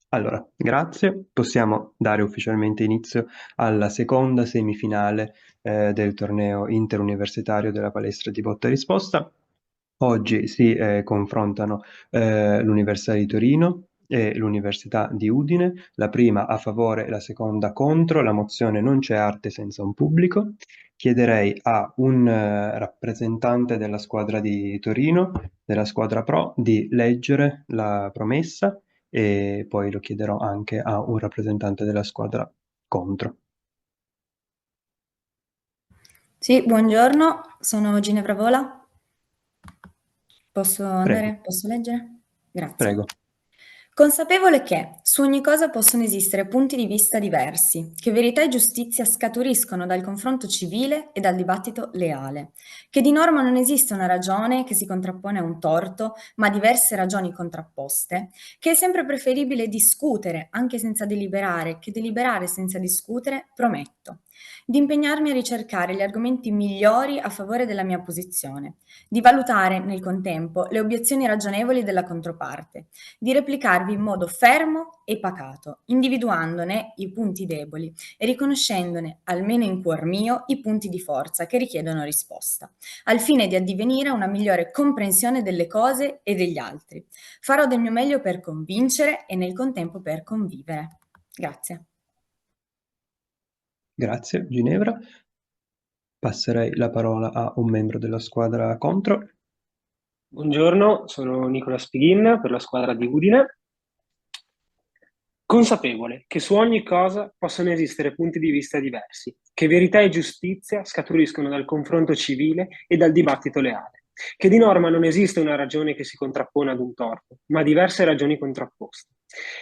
Allora, grazie. Possiamo dare ufficialmente inizio alla seconda semifinale del torneo interuniversitario della palestra di botta e risposta. Oggi si confrontano l'Università di Torino e l'Università di Udine, la prima a favore, la seconda contro. La mozione "Non c'è arte senza un pubblico". Chiederei a un rappresentante della squadra di Torino, della squadra pro, di leggere la promessa e poi lo chiederò anche a un rappresentante della squadra contro. Sì, buongiorno, sono Ginevra Vola. Posso Prego, andare? Posso leggere? Grazie. prego. Consapevole che su ogni cosa possono esistere punti di vista diversi, che verità e giustizia scaturiscono dal confronto civile e dal dibattito leale, che di norma non esiste una ragione che si contrappone a un torto, ma diverse ragioni contrapposte, che è sempre preferibile discutere anche senza deliberare che deliberare senza discutere, prometto di impegnarmi a ricercare gli argomenti migliori a favore della mia posizione, di valutare nel contempo le obiezioni ragionevoli della controparte, di replicarvi in modo fermo e pacato, individuandone i punti deboli e riconoscendone, almeno in cuor mio, i punti di forza che richiedono risposta, al fine di addivenire a una migliore comprensione delle cose e degli altri. Farò del mio meglio per convincere e nel contempo per convivere. Grazie. Grazie, Ginevra. Passerei la parola a un membro della squadra contro. Buongiorno, sono Nicola Spighin per la squadra di Udine. Consapevole che su ogni cosa possono esistere punti di vista diversi, che verità e giustizia scaturiscono dal confronto civile e dal dibattito leale, che di norma non esiste una ragione che si contrappone ad un torto, ma diverse ragioni contrapposte,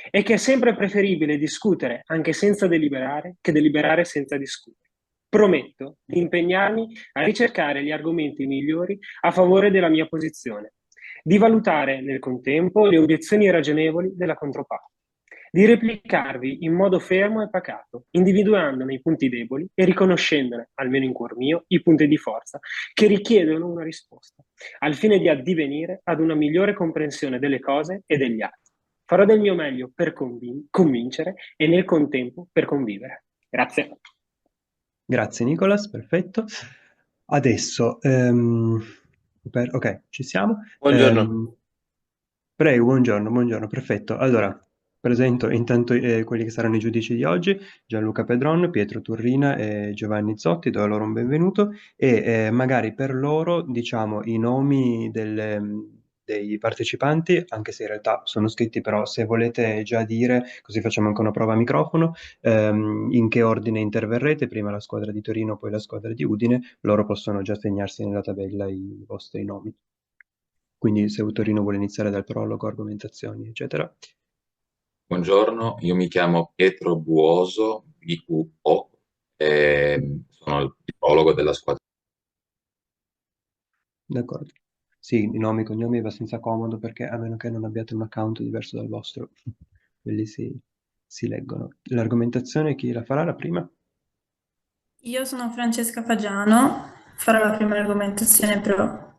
e che è sempre preferibile discutere anche senza deliberare che deliberare senza discutere. Prometto di impegnarmi a ricercare gli argomenti migliori a favore della mia posizione, di valutare nel contempo le obiezioni ragionevoli della controparte, di replicarvi in modo fermo e pacato, individuandone i punti deboli e riconoscendone, almeno in cuor mio, i punti di forza che richiedono una risposta, al fine di addivenire ad una migliore comprensione delle cose e degli altri. Farò del mio meglio per convincere e nel contempo per convivere. Grazie. Grazie Nicolas, perfetto. Adesso, ok, ci siamo. Buongiorno. Prego, buongiorno, buongiorno, perfetto. Allora, presento intanto quelli che saranno i giudici di oggi: Gianluca Pedron, Pietro Turrina e Giovanni Zotti. Do loro un benvenuto e magari per loro diciamo i nomi dei partecipanti, anche se in realtà sono scritti, però se volete già dire, così facciamo anche una prova a microfono, in che ordine interverrete, prima la squadra di Torino, poi la squadra di Udine. Loro possono già segnarsi nella tabella i vostri nomi. Quindi se Torino vuole iniziare dal prologo, argomentazioni, eccetera. Buongiorno, io mi chiamo Pietro Buoso, BUO, e sono il psicologo della squadra. D'accordo. Sì, i nomi e cognomi è abbastanza comodo perché a meno che non abbiate un account diverso dal vostro, quelli si leggono. L'argomentazione chi la farà la prima? Io sono Francesca Fagiano, farò la prima argomentazione pro.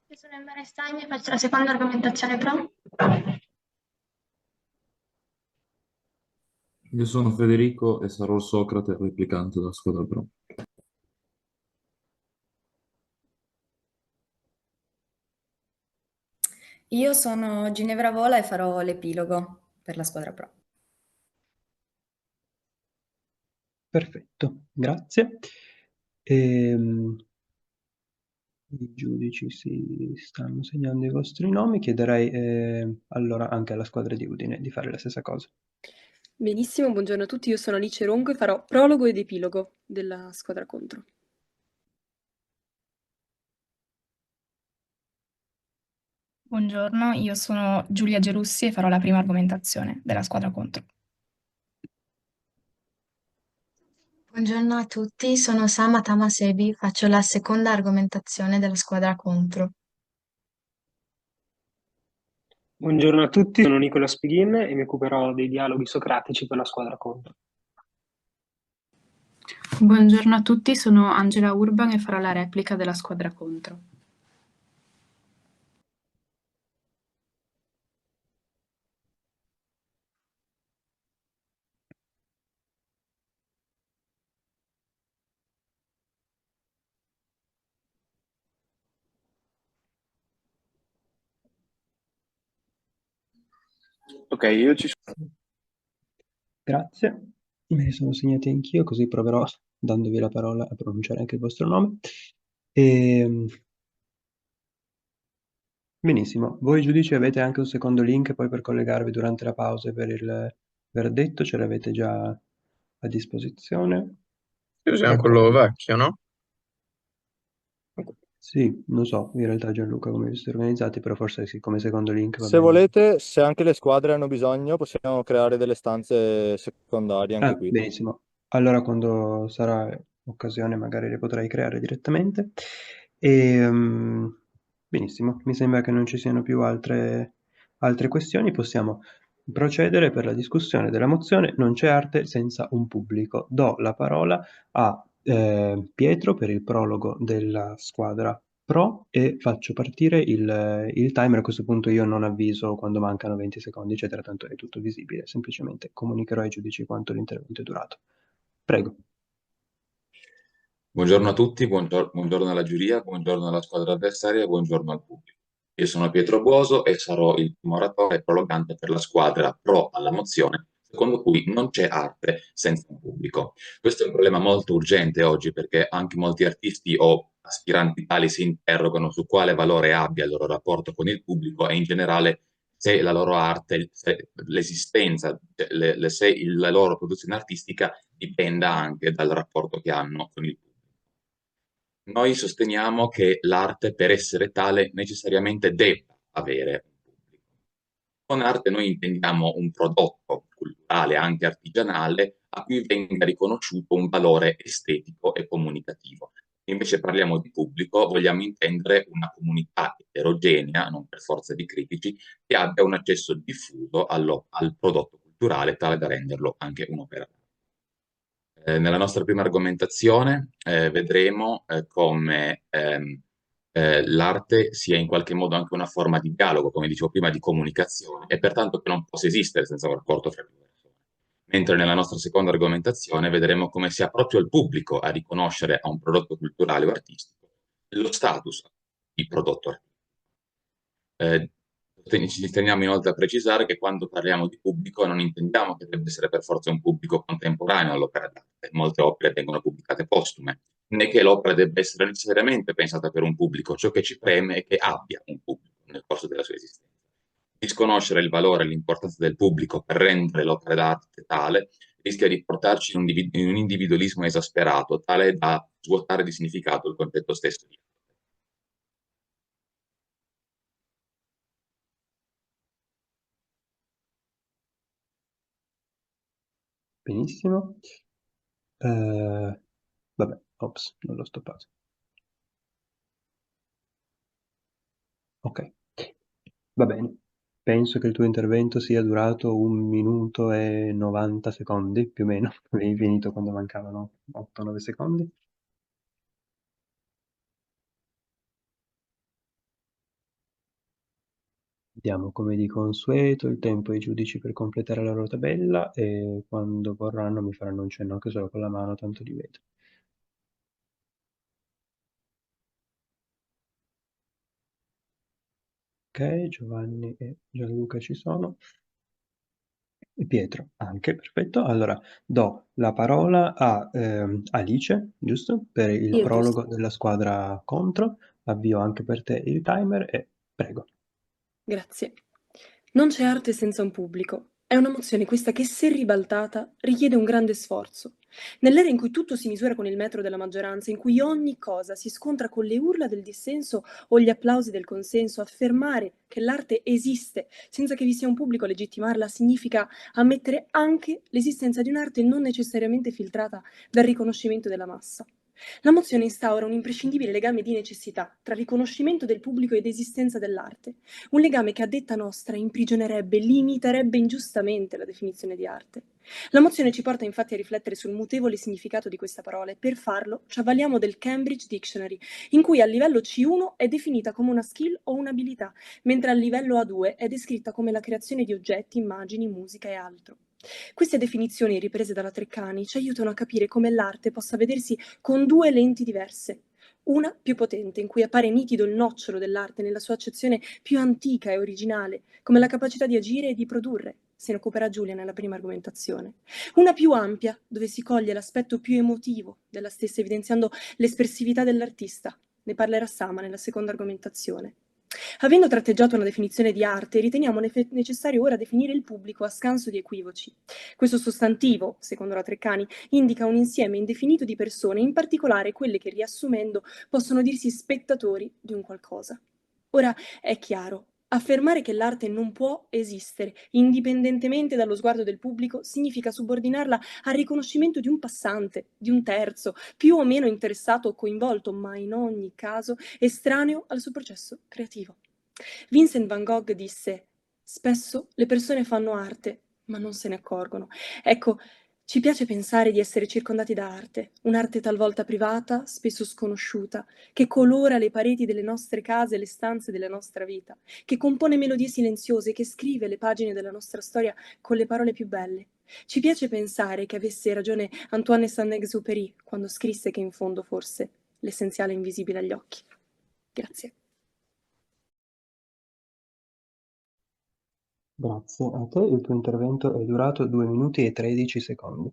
Io sono Emma Stagni e faccio la seconda argomentazione pro. Io sono Federico e sarò il Socrate replicante della squadra pro. Io sono Ginevra Vola e farò l'epilogo per la squadra pro. Perfetto, grazie. Ehm, I giudici si stanno segnando i vostri nomi. Chiederei allora anche alla squadra di Udine di fare la stessa cosa. Benissimo, buongiorno a tutti, io sono Alice Ronco e farò prologo ed epilogo della squadra contro. Buongiorno, io sono Giulia Gerussi e farò la prima argomentazione della squadra contro. Buongiorno a tutti, sono Sama Tamasebi, faccio la seconda argomentazione della squadra contro. Buongiorno a tutti, sono Nicola Spighin e mi occuperò dei dialoghi socratici per la squadra contro. Buongiorno a tutti, sono Angela Urban e farò la replica della squadra contro. Ok, io ci sono. Grazie, me li sono segnati anch'io, così proverò, dandovi la parola, a pronunciare anche il vostro nome. Benissimo, voi giudici avete anche un secondo link poi per collegarvi durante la pausa per il verdetto, ce l'avete già a disposizione? Usiamo Ecco. quello vecchio, no? Sì, non so, in realtà Gianluca come vi siete organizzati, però forse sì, come secondo link va Se bene. volete, se anche le squadre hanno bisogno, possiamo creare delle stanze secondarie anche qui. Benissimo. Allora quando sarà occasione magari le potrai creare direttamente. Benissimo, mi sembra che non ci siano più altre questioni, possiamo procedere per la discussione della mozione Non c'è arte senza un pubblico. Do la parola a Pietro per il prologo della squadra Pro e faccio partire il timer. A questo punto io non avviso quando mancano 20 secondi, eccetera, tanto è tutto visibile, semplicemente comunicherò ai giudici quanto l'intervento è durato. Prego. Buongiorno a tutti, buongiorno alla giuria, buongiorno alla squadra avversaria e buongiorno al pubblico. Io sono Pietro Buoso e sarò il primo oratore prologante per la squadra pro alla mozione, secondo cui non c'è arte senza un pubblico. Questo è un problema molto urgente oggi perché anche molti artisti o aspiranti tali si interrogano su quale valore abbia il loro rapporto con il pubblico e in generale se la loro arte, se l'esistenza, se la loro produzione artistica dipenda anche dal rapporto che hanno con il pubblico. Noi sosteniamo che l'arte, per essere tale, necessariamente debba avere un pubblico. Con arte noi intendiamo un prodotto culturale, anche artigianale, a cui venga riconosciuto un valore estetico e comunicativo. Invece parliamo di pubblico, vogliamo intendere una comunità eterogenea, non per forza di critici, che abbia un accesso diffuso al prodotto culturale, tale da renderlo anche un'opera d'arte. Nella nostra prima argomentazione vedremo come l'arte sia in qualche modo anche una forma di dialogo, come dicevo prima, di comunicazione, e pertanto che non possa esistere senza un rapporto fra più persone. Mentre nella nostra seconda argomentazione vedremo come sia proprio il pubblico a riconoscere a un prodotto culturale o artistico lo status di prodotto artistico. Ci teniamo inoltre a precisare che quando parliamo di pubblico non intendiamo che debba essere per forza un pubblico contemporaneo all'opera d'arte. Molte opere vengono pubblicate postume, né che l'opera debba essere necessariamente pensata per un pubblico. Ciò che ci preme è che abbia un pubblico nel corso della sua esistenza. Disconoscere il valore e l'importanza del pubblico per rendere l'opera d'arte tale rischia di portarci in un individualismo esasperato, tale da svuotare di significato il concetto stesso di arte. Benissimo. Vabbè, ops, non l'ho stoppato. Ok, va bene. Penso che il tuo intervento sia durato 1 minuto e 90 secondi, più o meno. Avevi finito quando mancavano 8-9 secondi. Diamo come di consueto il tempo ai giudici per completare la loro tabella e quando vorranno mi faranno un cenno anche solo con la mano, tanto li vedo. Ok, Giovanni e Gianluca ci sono. E Pietro anche, perfetto. Allora do la parola a Alice, giusto? Per il Io, giusto. prologo della squadra contro. Avvio anche per te il timer e prego. Grazie. Non c'è arte senza un pubblico. È una mozione questa che, se ribaltata, richiede un grande sforzo. Nell'era in cui tutto si misura con il metro della maggioranza, in cui ogni cosa si scontra con le urla del dissenso o gli applausi del consenso, affermare che l'arte esiste senza che vi sia un pubblico a legittimarla significa ammettere anche l'esistenza di un'arte non necessariamente filtrata dal riconoscimento della massa. La mozione instaura un imprescindibile legame di necessità tra riconoscimento del pubblico ed esistenza dell'arte, un legame che a detta nostra imprigionerebbe, limiterebbe ingiustamente la definizione di arte. La mozione ci porta infatti a riflettere sul mutevole significato di questa parola e per farlo ci avvaliamo del Cambridge Dictionary, in cui a livello C1 è definita come una skill o un'abilità, mentre a livello A2 è descritta come la creazione di oggetti, immagini, musica e altro. Queste definizioni, riprese dalla Treccani, ci aiutano a capire come l'arte possa vedersi con due lenti diverse. una più potente, in cui appare nitido il nocciolo dell'arte nella sua accezione più antica e originale, come la capacità di agire e di produrre. Se ne occuperà Giulia nella prima argomentazione. Una più ampia, dove si coglie l'aspetto più emotivo della stessa, evidenziando l'espressività dell'artista. Ne parlerà Sama nella seconda argomentazione. Avendo tratteggiato una definizione di arte, riteniamo necessario ora definire il pubblico a scanso di equivoci. Questo sostantivo, secondo la Treccani, indica un insieme indefinito di persone, in particolare quelle che, riassumendo, possono dirsi spettatori di un qualcosa. Ora è chiaro, affermare che l'arte non può esistere indipendentemente dallo sguardo del pubblico significa subordinarla al riconoscimento di un passante, di un terzo, più o meno interessato o coinvolto, ma in ogni caso estraneo al suo processo creativo. Vincent van Gogh disse: «Spesso le persone fanno arte, ma non se ne accorgono». Ecco, ci piace pensare di essere circondati da arte, un'arte talvolta privata, spesso sconosciuta, che colora le pareti delle nostre case e le stanze della nostra vita, che compone melodie silenziose, che scrive le pagine della nostra storia con le parole più belle. Ci piace pensare che avesse ragione Antoine Saint-Exupéry quando scrisse che in fondo forse l'essenziale è invisibile agli occhi. Grazie. Grazie a te, il tuo intervento è durato 2 minuti e 13 secondi.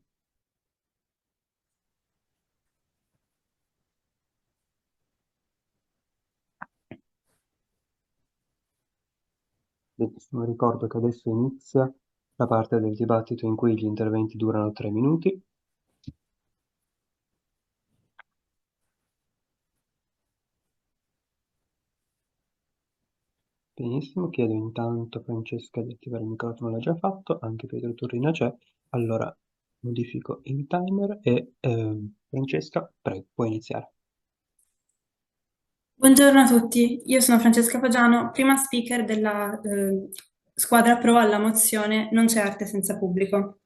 Benissimo, ricordo che adesso inizia la parte del dibattito in cui gli interventi durano 3 minuti. Benissimo, chiedo intanto a Francesca di attivare il microfono, l'ha già fatto, anche Pietro Turrina c'è. Allora modifico il timer e Francesca, prego, puoi iniziare. Buongiorno a tutti, io sono Francesca Fagiano, prima speaker della squadra pro alla mozione Non c'è arte senza pubblico.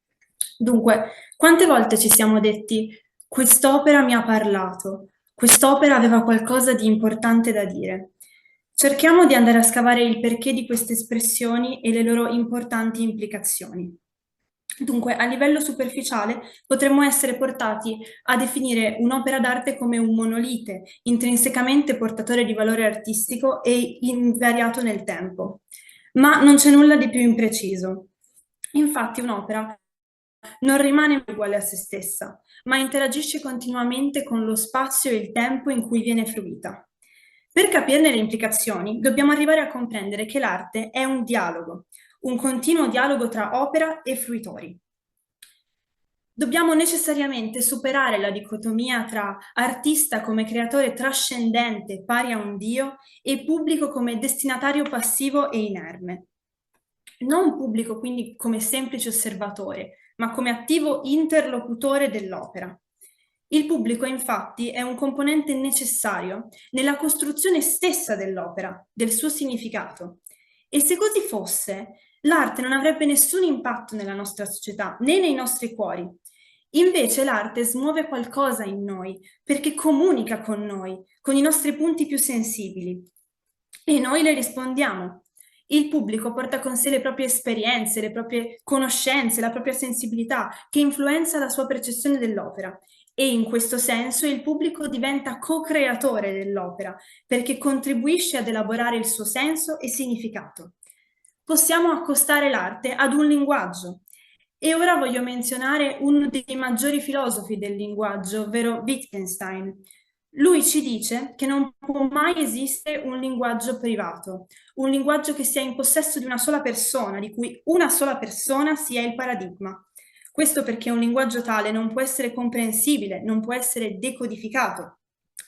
Dunque, quante volte ci siamo detti quest'opera mi ha parlato, quest'opera aveva qualcosa di importante da dire? Cerchiamo di andare a scavare il perché di queste espressioni e le loro importanti implicazioni. Dunque, a livello superficiale potremmo essere portati a definire un'opera d'arte come un monolite, intrinsecamente portatore di valore artistico e invariato nel tempo. Ma non c'è nulla di più impreciso. Infatti un'opera non rimane uguale a se stessa, ma interagisce continuamente con lo spazio e il tempo in cui viene fruita. Per capirne le implicazioni, dobbiamo arrivare a comprendere che l'arte è un dialogo, un continuo dialogo tra opera e fruitori. Dobbiamo necessariamente superare la dicotomia tra artista come creatore trascendente pari a un dio e pubblico come destinatario passivo e inerme. Non pubblico quindi come semplice osservatore, ma come attivo interlocutore dell'opera. Il pubblico infatti è un componente necessario nella costruzione stessa dell'opera, del suo significato. E se così fosse, l'arte non avrebbe nessun impatto nella nostra società, né nei nostri cuori. Invece l'arte smuove qualcosa in noi, perché comunica con noi, con i nostri punti più sensibili. E noi le rispondiamo. Il pubblico porta con sé le proprie esperienze, le proprie conoscenze, la propria sensibilità, che influenza la sua percezione dell'opera. E in questo senso il pubblico diventa co-creatore dell'opera, perché contribuisce ad elaborare il suo senso e significato. Possiamo accostare l'arte ad un linguaggio. E ora voglio menzionare uno dei maggiori filosofi del linguaggio, ovvero Wittgenstein. Lui ci dice che non può mai esistere un linguaggio privato, un linguaggio che sia in possesso di una sola persona, di cui una sola persona sia il paradigma. Questo perché un linguaggio tale non può essere comprensibile, non può essere decodificato.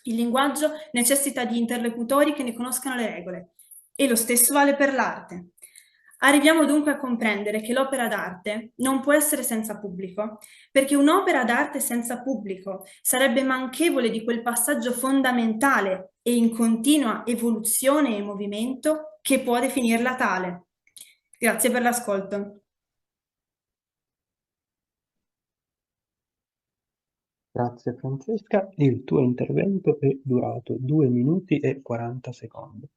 Il linguaggio necessita di interlocutori che ne conoscano le regole. E lo stesso vale per l'arte. Arriviamo dunque a comprendere che l'opera d'arte non può essere senza pubblico, perché un'opera d'arte senza pubblico sarebbe manchevole di quel passaggio fondamentale e in continua evoluzione e movimento che può definirla tale. Grazie per l'ascolto. Grazie Francesca, il tuo intervento è durato 2 minuti e 40 secondi.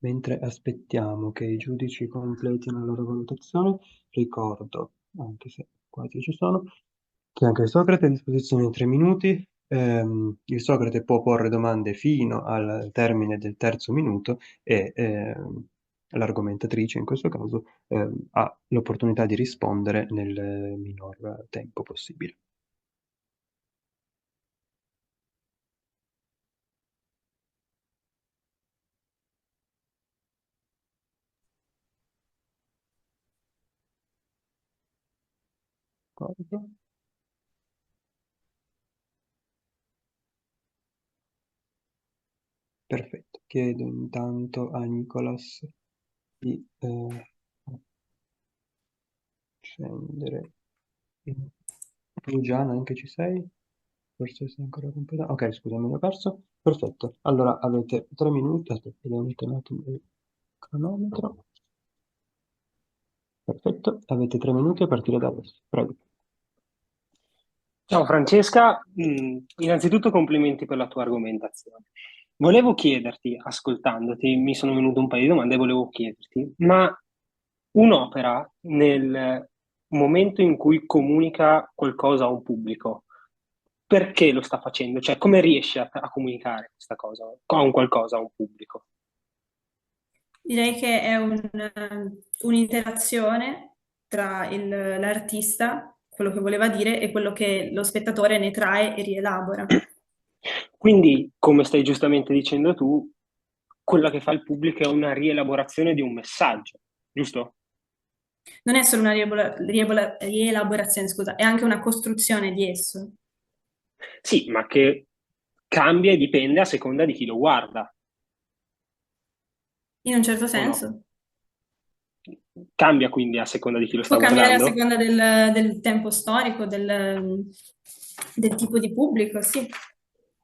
Mentre aspettiamo che i giudici completino la loro valutazione, ricordo, anche se quasi ci sono, che anche Socrate è a disposizione di 3 minuti. Il Socrate può porre domande fino al termine del terzo minuto e l'argomentatrice, in questo caso, ha l'opportunità di rispondere nel minor tempo possibile. D'accordo. Perfetto, chiedo intanto a Nicolas di scendere. Tu Gianna anche ci sei? Forse sei ancora completa. Ok, scusami, l'ho perso. Perfetto, allora avete 3 minuti. Aspetta, devo mettere un attimo il cronometro. Perfetto, avete 3 minuti a partire da adesso. Prego. Ciao Francesca, innanzitutto complimenti per la tua argomentazione. Volevo chiederti, ascoltandoti, mi sono venute un paio di domande e volevo chiederti, ma un'opera nel momento in cui comunica qualcosa a un pubblico, perché lo sta facendo? Cioè, come riesce a comunicare questa cosa, a un qualcosa a un pubblico? Direi che è un'interazione tra l'artista, quello che voleva dire, e quello che lo spettatore ne trae e rielabora. Quindi, come stai giustamente dicendo tu, quella che fa il pubblico è una rielaborazione di un messaggio, giusto? Non è solo una rielaborazione, scusa, è anche una costruzione di esso. Sì, ma che cambia e dipende a seconda di chi lo guarda, In un certo o no? senso. Cambia quindi a seconda di chi lo sta Può cambiare a guardando? seconda del tempo storico, del tipo di pubblico, sì.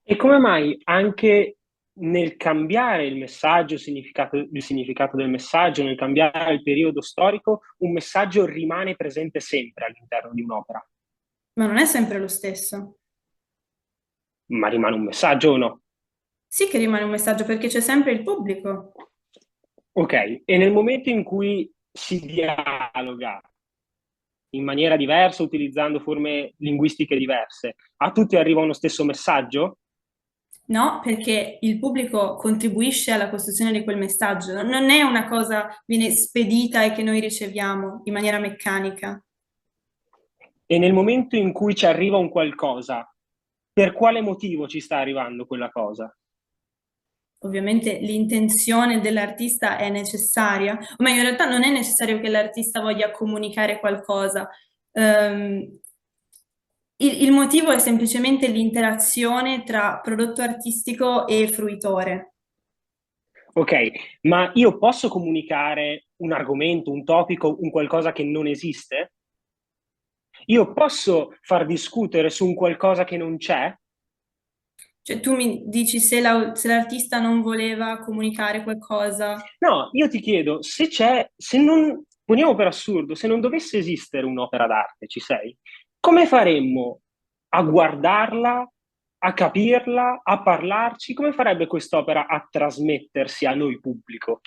E come mai anche nel cambiare il messaggio, il significato del messaggio, nel cambiare il periodo storico, un messaggio rimane presente sempre all'interno di un'opera? Ma non è sempre lo stesso. Ma rimane un messaggio o no? Sì che rimane un messaggio perché c'è sempre il pubblico. Ok, e nel momento in cui si dialoga in maniera diversa, utilizzando forme linguistiche diverse, a tutti arriva uno stesso messaggio? No, perché il pubblico contribuisce alla costruzione di quel messaggio. Non è una cosa viene spedita e che noi riceviamo in maniera meccanica. E nel momento in cui ci arriva un qualcosa, per quale motivo ci sta arrivando quella cosa? Ovviamente l'intenzione dell'artista è necessaria, o meglio, in realtà non è necessario che l'artista voglia comunicare qualcosa. Il motivo è semplicemente l'interazione tra prodotto artistico e fruitore. Ok, ma io posso comunicare un argomento, un topico, un qualcosa che non esiste? Io posso far discutere su un qualcosa che non c'è? Cioè, tu mi dici se l'artista non voleva comunicare qualcosa. No, io ti chiedo, se c'è, se non, poniamo per assurdo, se non dovesse esistere un'opera d'arte, ci sei? Come faremmo a guardarla, a capirla, a parlarci? Come farebbe quest'opera a trasmettersi a noi pubblico,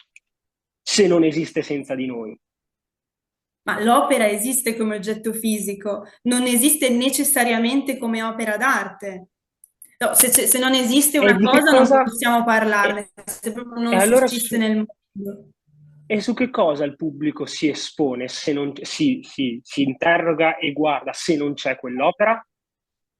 se non esiste senza di noi? Ma l'opera esiste come oggetto fisico, non esiste necessariamente come opera d'arte. No, se non esiste E una di che cosa non cosa? possiamo E, parlarne, se proprio e non allora sussiste nel mondo. e su che cosa il pubblico si espone se non, si interroga e guarda se non c'è quell'opera?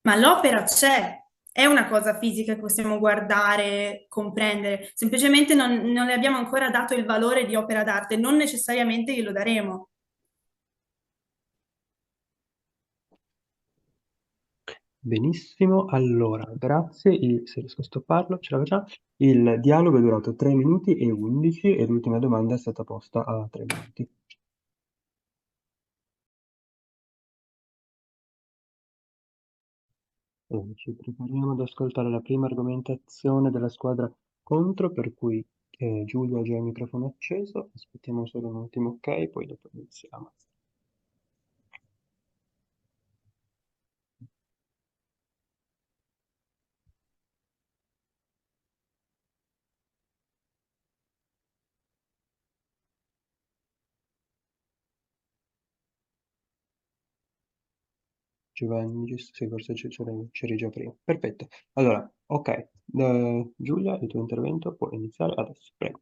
Ma l'opera c'è, è una cosa fisica che possiamo guardare, comprendere, semplicemente non le abbiamo ancora dato il valore di opera d'arte, non necessariamente glielo daremo. Benissimo, allora, grazie. Se riesco a stopparlo, ce la facciamo. Il dialogo è durato 3 minuti e 11 e l'ultima domanda è stata posta a 3 minuti. Allora, ci prepariamo ad ascoltare la prima argomentazione della squadra contro, per cui Giulia ha già il microfono acceso. Aspettiamo solo un attimo, ok, poi dopo iniziamo. Giovanni, sì, forse c'eri già prima. Perfetto. Allora, ok. Giulia, il tuo intervento può iniziare adesso. Prego.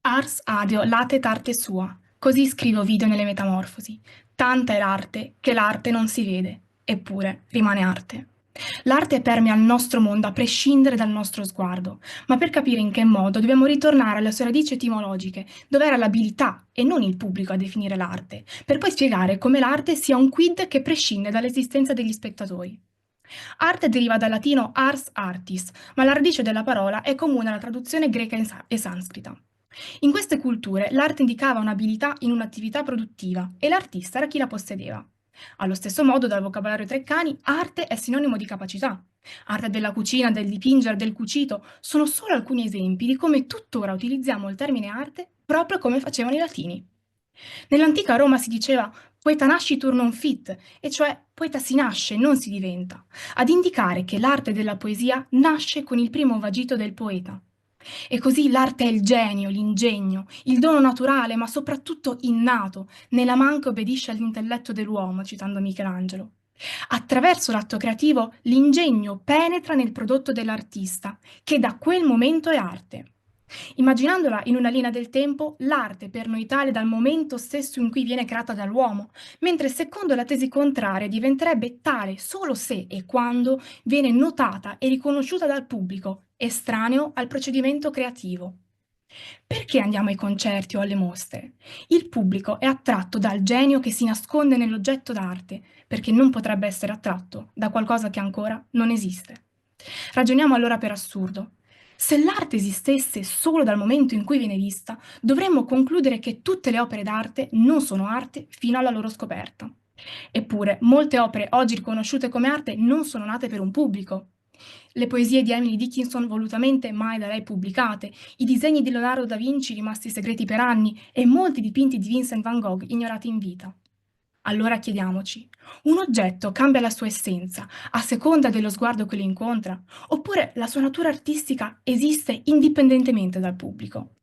Ars adeo latet arte sua. Così scrive Ovidio nelle Metamorfosi. Tanta è l'arte che l'arte non si vede, eppure rimane arte. L'arte permea il nostro mondo a prescindere dal nostro sguardo, ma per capire in che modo dobbiamo ritornare alle sue radici etimologiche, dove era l'abilità e non il pubblico a definire l'arte, per poi spiegare come l'arte sia un quid che prescinde dall'esistenza degli spettatori. Arte deriva dal latino ars artis, ma la radice della parola è comune alla traduzione greca e sanscrita. In queste culture l'arte indicava un'abilità in un'attività produttiva e l'artista era chi la possedeva. Allo stesso modo, dal vocabolario Treccani, arte è sinonimo di capacità. Arte della cucina, del dipingere, del cucito sono solo alcuni esempi di come tuttora utilizziamo il termine arte proprio come facevano i latini. Nell'antica Roma si diceva poeta nascitur non fit, e cioè poeta si nasce, non si diventa, ad indicare che l'arte della poesia nasce con il primo vagito del poeta. E così l'arte è il genio, l'ingegno, il dono naturale, ma soprattutto innato, nella man che obbedisce all'intelletto dell'uomo, citando Michelangelo. Attraverso l'atto creativo, l'ingegno penetra nel prodotto dell'artista, che da quel momento è arte. Immaginandola in una linea del tempo, l'arte per noi tale dal momento stesso in cui viene creata dall'uomo, mentre secondo la tesi contraria diventerebbe tale solo se e quando viene notata e riconosciuta dal pubblico, estraneo al procedimento creativo. Perché andiamo ai concerti o alle mostre? Il pubblico è attratto dal genio che si nasconde nell'oggetto d'arte, perché non potrebbe essere attratto da qualcosa che ancora non esiste. Ragioniamo allora per assurdo. Se l'arte esistesse solo dal momento in cui viene vista, dovremmo concludere che tutte le opere d'arte non sono arte fino alla loro scoperta. Eppure, molte opere oggi riconosciute come arte non sono nate per un pubblico. Le poesie di Emily Dickinson volutamente mai da lei pubblicate, i disegni di Leonardo da Vinci rimasti segreti per anni e molti dipinti di Vincent van Gogh ignorati in vita. Allora chiediamoci, un oggetto cambia la sua essenza a seconda dello sguardo che lo incontra, oppure la sua natura artistica esiste indipendentemente dal pubblico?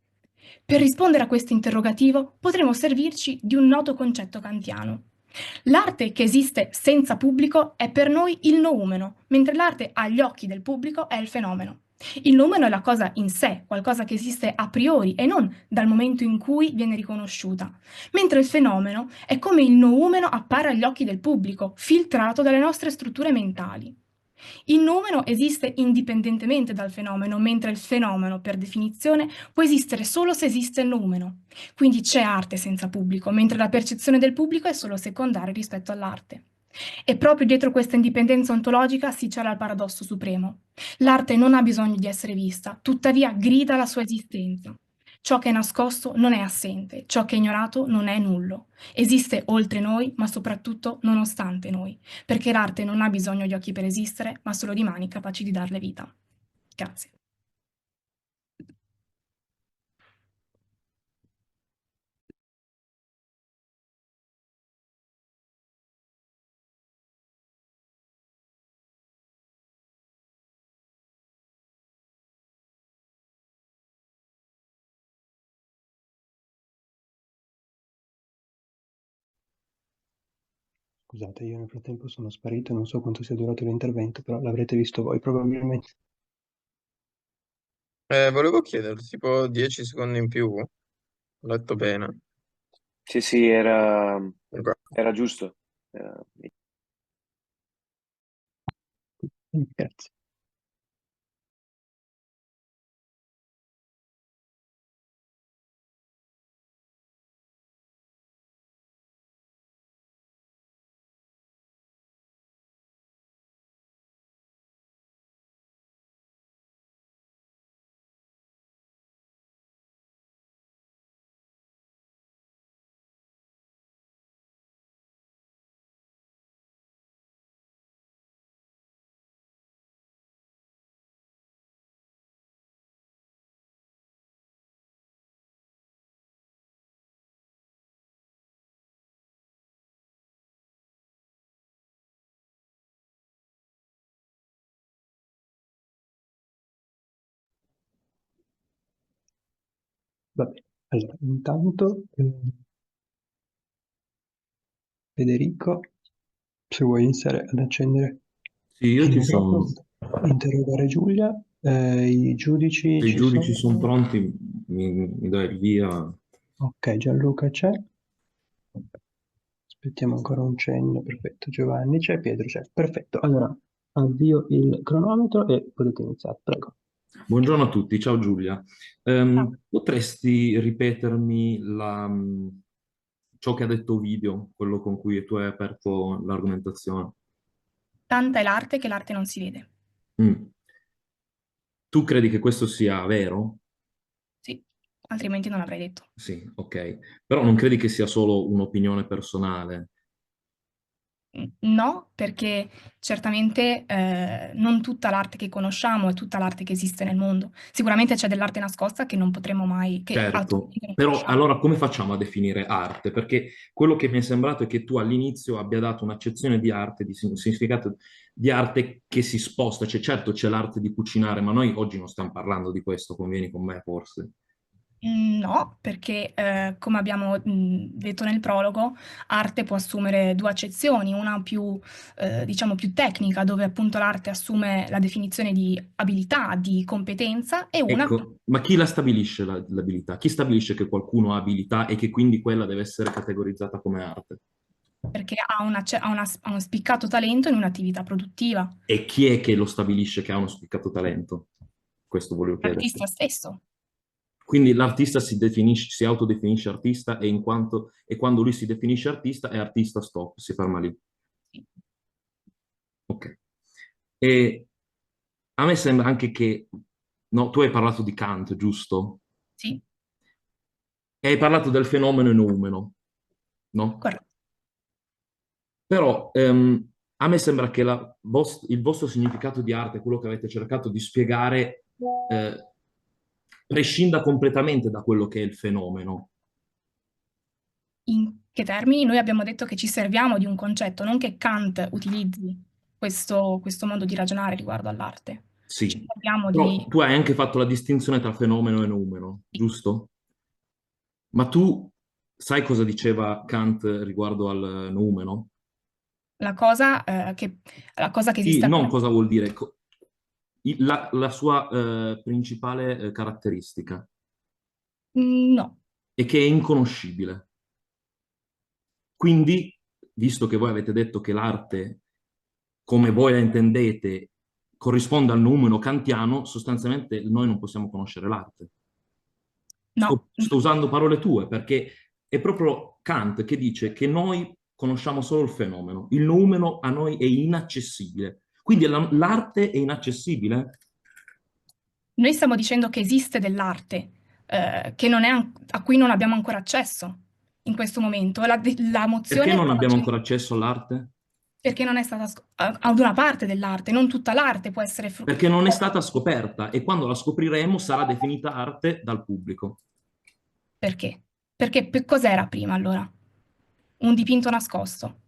Per rispondere a questo interrogativo potremo servirci di un noto concetto kantiano. L'arte che esiste senza pubblico è per noi il noumeno, mentre l'arte agli occhi del pubblico è il fenomeno. Il noumeno è la cosa in sé, qualcosa che esiste a priori e non dal momento in cui viene riconosciuta, mentre il fenomeno è come il noumeno appare agli occhi del pubblico, filtrato dalle nostre strutture mentali. Il noumeno esiste indipendentemente dal fenomeno, mentre il fenomeno, per definizione, può esistere solo se esiste il noumeno. Quindi c'è arte senza pubblico, mentre la percezione del pubblico è solo secondaria rispetto all'arte. E proprio dietro questa indipendenza ontologica si cela il paradosso supremo. L'arte non ha bisogno di essere vista, tuttavia grida la sua esistenza. Ciò che è nascosto non è assente, ciò che è ignorato non è nullo. Esiste oltre noi, ma soprattutto nonostante noi, perché l'arte non ha bisogno di occhi per esistere, ma solo di mani capaci di darle vita. Grazie. Scusate, io nel frattempo sono sparito, non so quanto sia durato l'intervento, però l'avrete visto voi probabilmente. Volevo chiederti tipo 10 secondi in più. Ho letto bene. Sì, era Ok. giusto. Grazie. Va bene. Allora, intanto Federico se vuoi iniziare ad accendere Sì, io il ci microfono, sono. interrogare Giulia, i giudici Se i ci giudici sono sono. pronti, mi dai il via. Ok, Gianluca c'è. Aspettiamo ancora un cenno, perfetto. Giovanni c'è, Pietro c'è, perfetto. Allora, avvio il cronometro e potete iniziare, prego. Buongiorno a tutti, ciao Giulia. Potresti ripetermi ciò che ha detto Ovidio, quello con cui tu hai aperto l'argomentazione? Tanta è l'arte che l'arte non si vede. Mm. Tu credi che questo sia vero? Sì, altrimenti non l'avrei detto. Sì, ok. Però non credi che sia solo un'opinione personale? No, perché certamente non tutta l'arte che conosciamo è tutta l'arte che esiste nel mondo. Sicuramente c'è dell'arte nascosta che non potremo mai, che Certo, attualmente non però conosciamo. allora come facciamo a definire arte? Perché quello che mi è sembrato è che tu all'inizio abbia dato un'accezione di arte, un significato di arte che si sposta, cioè certo c'è l'arte di cucinare, ma noi oggi non stiamo parlando di questo, convieni con me forse? No, perché come abbiamo detto nel prologo, arte può assumere due accezioni, una più, diciamo, più tecnica, dove appunto l'arte assume la definizione di abilità, di competenza, e una più Ecco, ma chi la stabilisce l'abilità? Chi stabilisce che qualcuno ha abilità e che quindi quella deve essere categorizzata come arte? perché ha uno spiccato talento in un'attività produttiva. E chi è che lo stabilisce che ha uno spiccato talento? Questo volevo chiederti. L'artista stesso. Quindi l'artista si autodefinisce artista e quando lui si definisce artista è artista, stop, si ferma lì. Ok. E a me sembra anche che, no, tu hai parlato di Kant, giusto? Sì, E hai parlato del fenomeno enomeno, no? corretto. Però a me sembra che il vostro significato di arte, quello che avete cercato di spiegare, prescinda completamente da quello che è il fenomeno. In che termini? Noi abbiamo detto che ci serviamo di un concetto, non che Kant utilizzi questo modo di ragionare riguardo all'arte. Ci Sì, serviamo però di... tu hai anche fatto la distinzione tra fenomeno e noumeno, giusto? Ma tu sai cosa diceva Kant riguardo al noumeno? La cosa, la cosa che Sì, esiste non attualmente. cosa vuol dire, la sua principale caratteristica No, è che è inconoscibile. Quindi, visto che voi avete detto che l'arte, come voi la intendete, corrisponde al noumeno kantiano, sostanzialmente noi non possiamo conoscere l'arte. no. Sto usando parole tue perché è proprio Kant che dice che noi conosciamo solo il fenomeno, il noumeno a noi è inaccessibile. Quindi l'arte è inaccessibile? Noi stiamo dicendo che esiste dell'arte che non è a cui non abbiamo ancora accesso in questo momento. La Perché mozione non sta abbiamo facendo ancora accesso all'arte? perché non è stata ad una parte dell'arte, non tutta l'arte può essere Perché non è stata scoperta e quando la scopriremo sarà definita arte dal pubblico. Perché? Perché cos'era prima allora? Un dipinto nascosto.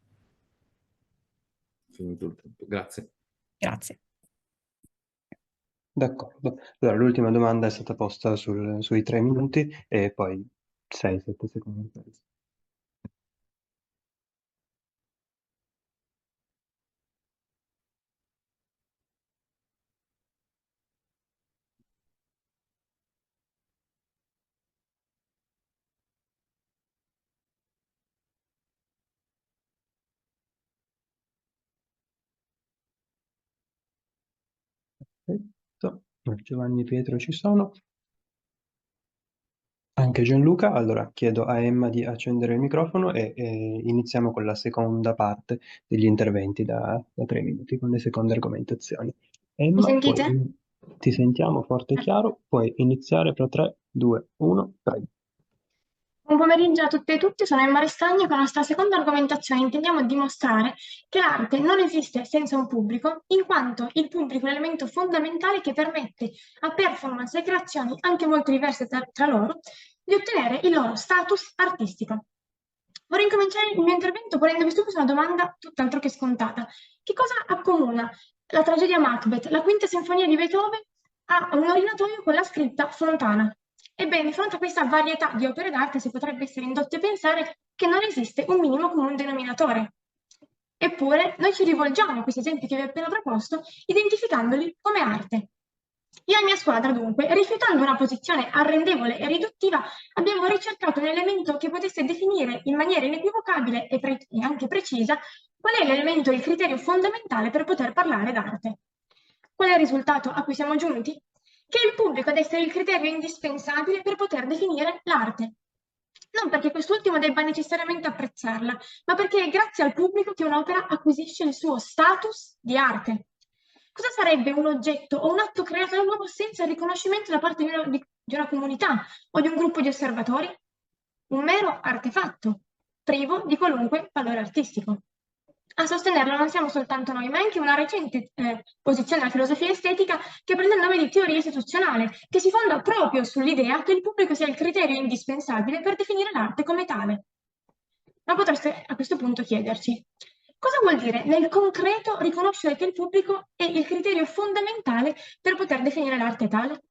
Finito il tempo, grazie. Grazie. D'accordo. Allora, l'ultima domanda è stata posta sui 3 minuti e poi 6-7 secondi. Perfetto. Giovanni e Pietro ci sono. Anche Gianluca. Allora chiedo a Emma di accendere il microfono e iniziamo con la seconda parte degli interventi da 3 minuti, con le seconde argomentazioni. Mi Emma, sentite? ti sentiamo forte e chiaro, puoi iniziare tra 3, 2, 1, prego. Buon pomeriggio a tutte e tutti, sono Emma Restagni. Con la nostra seconda argomentazione intendiamo dimostrare che l'arte non esiste senza un pubblico, in quanto il pubblico è un elemento fondamentale che permette a performance e creazioni anche molto diverse tra loro di ottenere il loro status artistico. Vorrei incominciare il mio intervento ponendovi subito una domanda tutt'altro che scontata. Che cosa accomuna la tragedia Macbeth, la quinta sinfonia di Beethoven, a un ordinatoio con la scritta Fontana? Ebbene, di fronte a questa varietà di opere d'arte si potrebbe essere indotti a pensare che non esiste un minimo comune denominatore. Eppure noi ci rivolgiamo a questi esempi che vi ho appena proposto, identificandoli come arte. Io e mia squadra, dunque, rifiutando una posizione arrendevole e riduttiva, abbiamo ricercato un elemento che potesse definire in maniera inequivocabile e anche precisa qual è l'elemento e il criterio fondamentale per poter parlare d'arte. Qual è il risultato a cui siamo giunti? Che il pubblico ad essere il criterio indispensabile per poter definire l'arte. Non perché quest'ultimo debba necessariamente apprezzarla, ma perché è grazie al pubblico che un'opera acquisisce il suo status di arte. Cosa sarebbe un oggetto o un atto creato dall'uomo senza il riconoscimento da parte di una comunità o di un gruppo di osservatori? Un mero artefatto, privo di qualunque valore artistico. A sostenerlo non siamo soltanto noi, ma anche una recente posizione della filosofia estetica che prende il nome di teoria istituzionale, che si fonda proprio sull'idea che il pubblico sia il criterio indispensabile per definire l'arte come tale. Ma potreste a questo punto chiederci, cosa vuol dire nel concreto riconoscere che il pubblico è il criterio fondamentale per poter definire l'arte tale?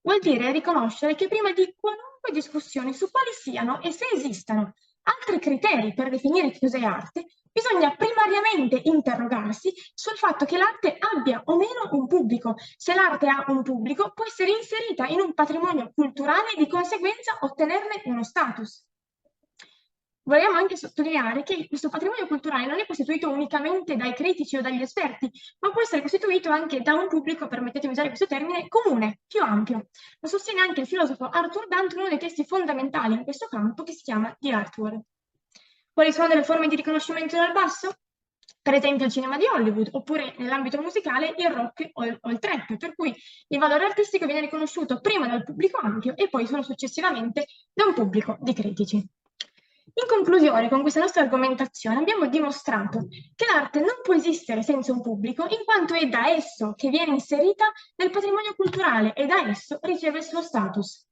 Vuol dire riconoscere che prima di qualunque discussione su quali siano e se esistano altri criteri per definire che cos'è arte, bisogna primariamente interrogarsi sul fatto che l'arte abbia o meno un pubblico. Se l'arte ha un pubblico, può essere inserita in un patrimonio culturale e di conseguenza ottenerne uno status. Vogliamo anche sottolineare che questo patrimonio culturale non è costituito unicamente dai critici o dagli esperti, ma può essere costituito anche da un pubblico, permettetemi di usare questo termine, comune, più ampio. Lo sostiene anche il filosofo Arthur Dant in uno dei testi fondamentali in questo campo che si chiama The Art World. Quali sono le forme di riconoscimento dal basso? Per esempio il cinema di Hollywood, oppure nell'ambito musicale il rock o il trap, per cui il valore artistico viene riconosciuto prima dal pubblico ampio e poi solo successivamente da un pubblico di critici. In conclusione, con questa nostra argomentazione abbiamo dimostrato che l'arte non può esistere senza un pubblico, in quanto è da esso che viene inserita nel patrimonio culturale e da esso riceve il suo status.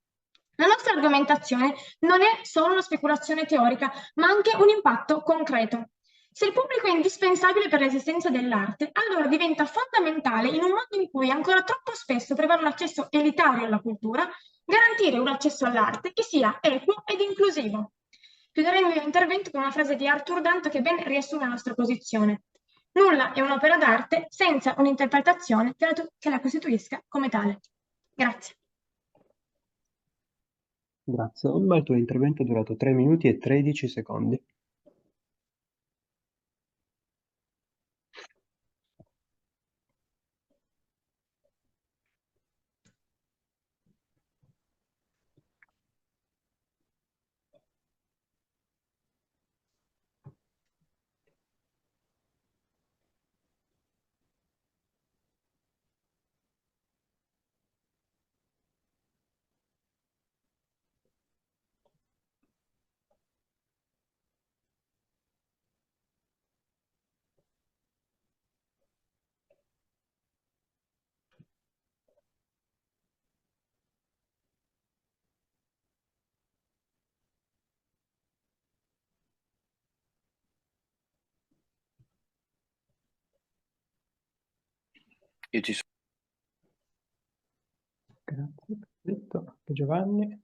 La nostra argomentazione non è solo una speculazione teorica, ma anche un impatto concreto. Se il pubblico è indispensabile per l'esistenza dell'arte, allora diventa fondamentale, in un mondo in cui ancora troppo spesso prevale un accesso elitario alla cultura, garantire un accesso all'arte che sia equo ed inclusivo. Chiuderemo il mio intervento con una frase di Arthur Dant che ben riassume la nostra posizione. Nulla è un'opera d'arte senza un'interpretazione che la costituisca come tale. Grazie. Grazie Olma, il tuo intervento è durato 3 minuti e 13 secondi. Io ci sono. Grazie, perfetto. Anche Giovanni.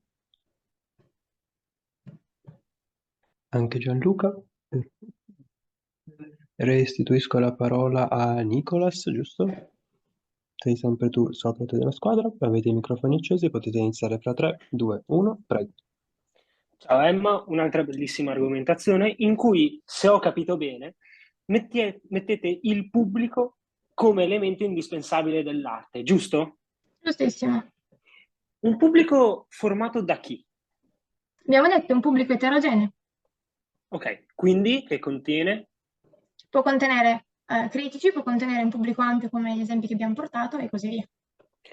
Anche Gianluca. Restituisco la parola a Nicolas, giusto? Sei sempre tu, Socrate della squadra. Avete i microfoni accesi, potete iniziare fra 3, 2, 1, prego. Ciao Emma, un'altra bellissima argomentazione in cui, se ho capito bene, mettete il pubblico come elemento indispensabile dell'arte, giusto? Giustissimo. Un pubblico formato da chi? Abbiamo detto un pubblico eterogeneo. Ok, quindi che contiene? Può contenere critici, può contenere un pubblico ampio come gli esempi che abbiamo portato e così via.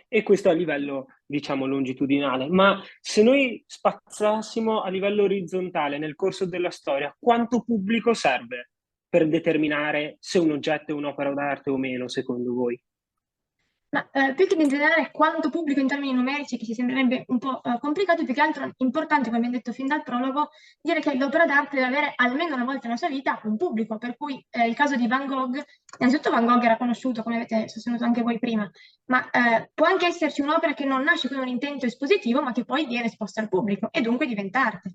E questo a livello, diciamo, longitudinale. Ma se noi spaziassimo a livello orizzontale nel corso della storia, quanto pubblico serve per determinare se un oggetto è un'opera d'arte o meno, secondo voi? Ma più che in generale quanto pubblico in termini numerici, che ci sembrerebbe un po' complicato, più che altro importante, come abbiamo detto fin dal prologo, dire che l'opera d'arte deve avere almeno una volta nella sua vita un pubblico, per cui il caso di Van Gogh, innanzitutto Van Gogh era conosciuto, come avete sostenuto anche voi prima, ma può anche esserci un'opera che non nasce con un intento espositivo, ma che poi viene esposta al pubblico e dunque diventa arte.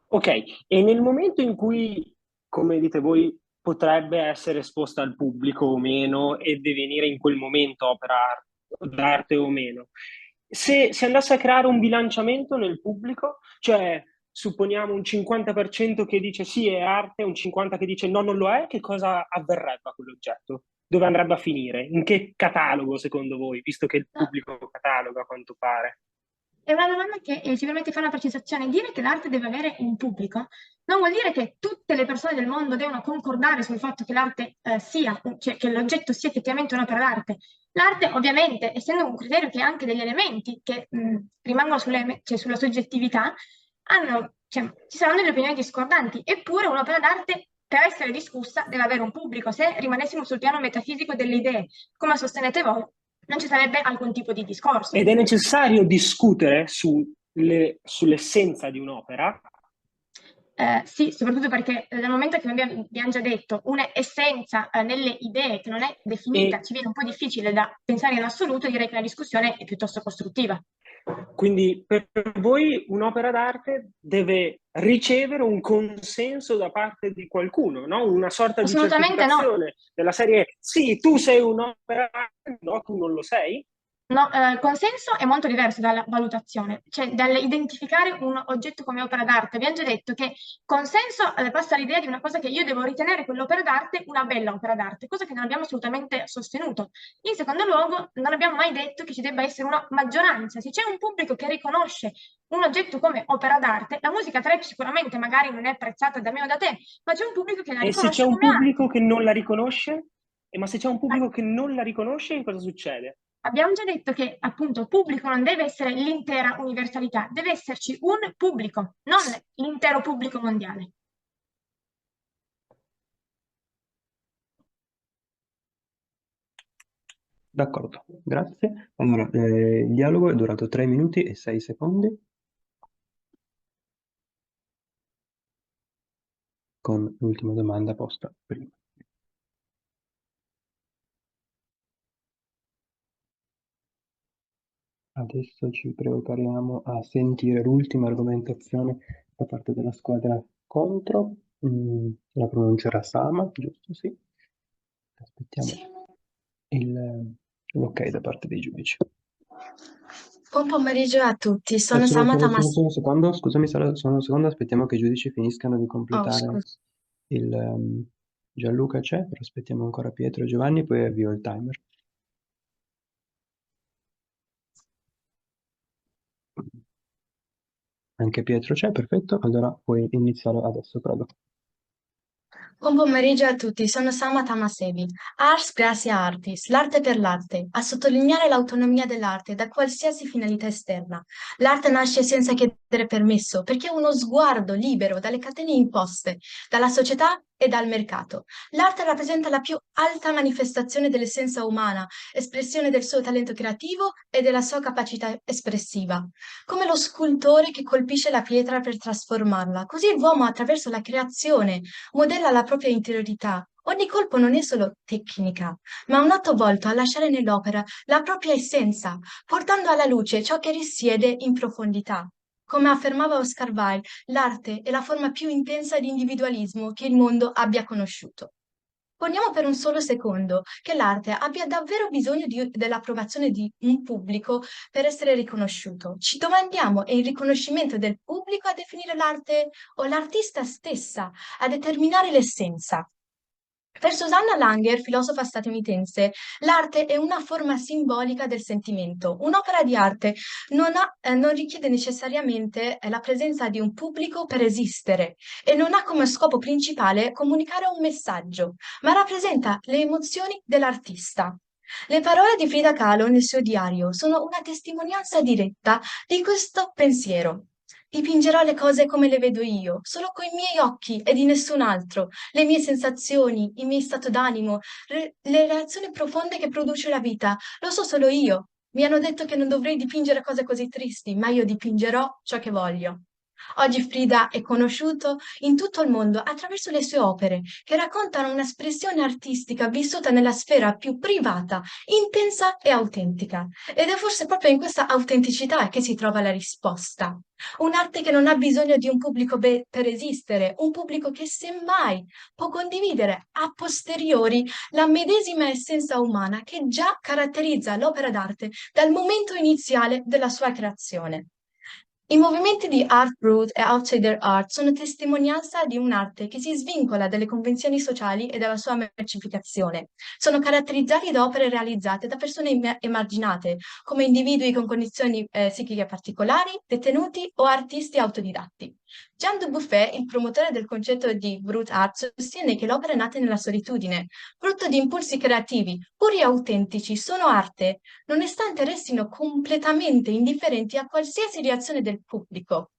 Ok, e nel momento in cui come dite voi, potrebbe essere esposta al pubblico o meno e divenire in quel momento opera d'arte o meno. Se si andasse a creare un bilanciamento nel pubblico, cioè supponiamo un 50% che dice sì è arte, un 50% che dice no non lo è, che cosa avverrebbe a quell'oggetto? Dove andrebbe a finire? In che catalogo secondo voi, visto che il pubblico cataloga a quanto pare? È una domanda che ci permette di fare una precisazione. Dire che l'arte deve avere un pubblico non vuol dire che tutte le persone del mondo devono concordare sul fatto che l'arte cioè che l'oggetto sia effettivamente un'opera d'arte. L'arte, ovviamente, essendo un criterio che ha anche degli elementi che rimangono sulla soggettività, ci saranno delle opinioni discordanti. Eppure un'opera d'arte, per essere discussa, deve avere un pubblico. Se rimanessimo sul piano metafisico delle idee, come sostenete voi, non ci sarebbe alcun tipo di discorso. Ed è necessario discutere sull'essenza di un'opera? Sì, soprattutto perché dal momento che abbiamo già detto un'essenza nelle idee che non è definita, ci viene un po' difficile da pensare in assoluto, direi che la discussione è piuttosto costruttiva. Quindi per voi un'opera d'arte deve ricevere un consenso da parte di qualcuno, no? Una sorta di certificazione della serie sì, tu sei un'opera d'arte, no, tu non lo sei? No, il consenso è molto diverso dalla valutazione, cioè dall'identificare un oggetto come opera d'arte. Abbiamo già detto che consenso passa l'idea di una cosa che io devo ritenere quell'opera d'arte una bella opera d'arte, cosa che non abbiamo assolutamente sostenuto. In secondo luogo, non abbiamo mai detto che ci debba essere una maggioranza. Se c'è un pubblico che riconosce un oggetto come opera d'arte, la musica trap sicuramente magari non è apprezzata da me o da te, ma c'è un pubblico che la riconosce. E se c'è un come pubblico arte. che non la riconosce? Ma se c'è un pubblico che non la riconosce, cosa succede? Abbiamo già detto che appunto pubblico non deve essere l'intera universalità, deve esserci un pubblico, non l'intero pubblico mondiale. D'accordo, grazie. Allora, il dialogo è durato 3 minuti e 6 secondi. Con l'ultima domanda posta prima. Adesso ci prepariamo a sentire l'ultima argomentazione da parte della squadra contro. La pronuncerà Sama, giusto? Sì. Aspettiamo l'ok da parte dei giudici. Buon pomeriggio a tutti, sono Solo Sama un Tamas. secondo, scusami, solo un secondo, aspettiamo che i giudici finiscano di completare scusa. Gianluca c'è, però aspettiamo ancora Pietro e Giovanni, poi avvio il timer. Anche Pietro c'è, perfetto, allora puoi iniziare adesso, prego. Buon pomeriggio a tutti, sono Sama Tamasevi. Ars Gratia Artis, l'arte per l'arte, a sottolineare l'autonomia dell'arte da qualsiasi finalità esterna. L'arte nasce senza chiedere permesso, perché è uno sguardo libero dalle catene imposte, dalla società e dal mercato. L'arte rappresenta la più alta manifestazione dell'essenza umana, espressione del suo talento creativo e della sua capacità espressiva. Come lo scultore che colpisce la pietra per trasformarla, così l'uomo attraverso la creazione modella la propria interiorità. Ogni colpo non è solo tecnica, ma un atto volto a lasciare nell'opera la propria essenza, portando alla luce ciò che risiede in profondità. Come affermava Oscar Wilde, l'arte è la forma più intensa di individualismo che il mondo abbia conosciuto. Poniamo per un solo secondo che l'arte abbia davvero bisogno dell'approvazione di un pubblico per essere riconosciuto. Ci domandiamo, è il riconoscimento del pubblico a definire l'arte o l'artista stessa a determinare l'essenza? Per Susanna Langer, filosofa statunitense, l'arte è una forma simbolica del sentimento. Un'opera di arte non richiede necessariamente la presenza di un pubblico per esistere e non ha come scopo principale comunicare un messaggio, ma rappresenta le emozioni dell'artista. Le parole di Frida Kahlo nel suo diario sono una testimonianza diretta di questo pensiero. Dipingerò le cose come le vedo io, solo coi miei occhi e di nessun altro, le mie sensazioni, il mio stato d'animo, le reazioni profonde che produce la vita, lo so solo io. Mi hanno detto che non dovrei dipingere cose così tristi, ma io dipingerò ciò che voglio. Oggi Frida è conosciuto in tutto il mondo attraverso le sue opere, che raccontano un'espressione artistica vissuta nella sfera più privata, intensa e autentica. Ed è forse proprio in questa autenticità che si trova la risposta. Un'arte che non ha bisogno di un pubblico per esistere, un pubblico che semmai può condividere a posteriori la medesima essenza umana che già caratterizza l'opera d'arte dal momento iniziale della sua creazione. I movimenti di Art Brut e Outsider Art sono testimonianza di un'arte che si svincola dalle convenzioni sociali e dalla sua mercificazione. Sono caratterizzati da opere realizzate da persone emarginate, come individui con condizioni psichiche particolari, detenuti o artisti autodidatti. Jean Dubuffet, il promotore del concetto di Brut Art, sostiene che l'opera è nata nella solitudine, frutto di impulsi creativi, puri e autentici, sono arte, nonostante restino completamente indifferenti a qualsiasi reazione del pubblico.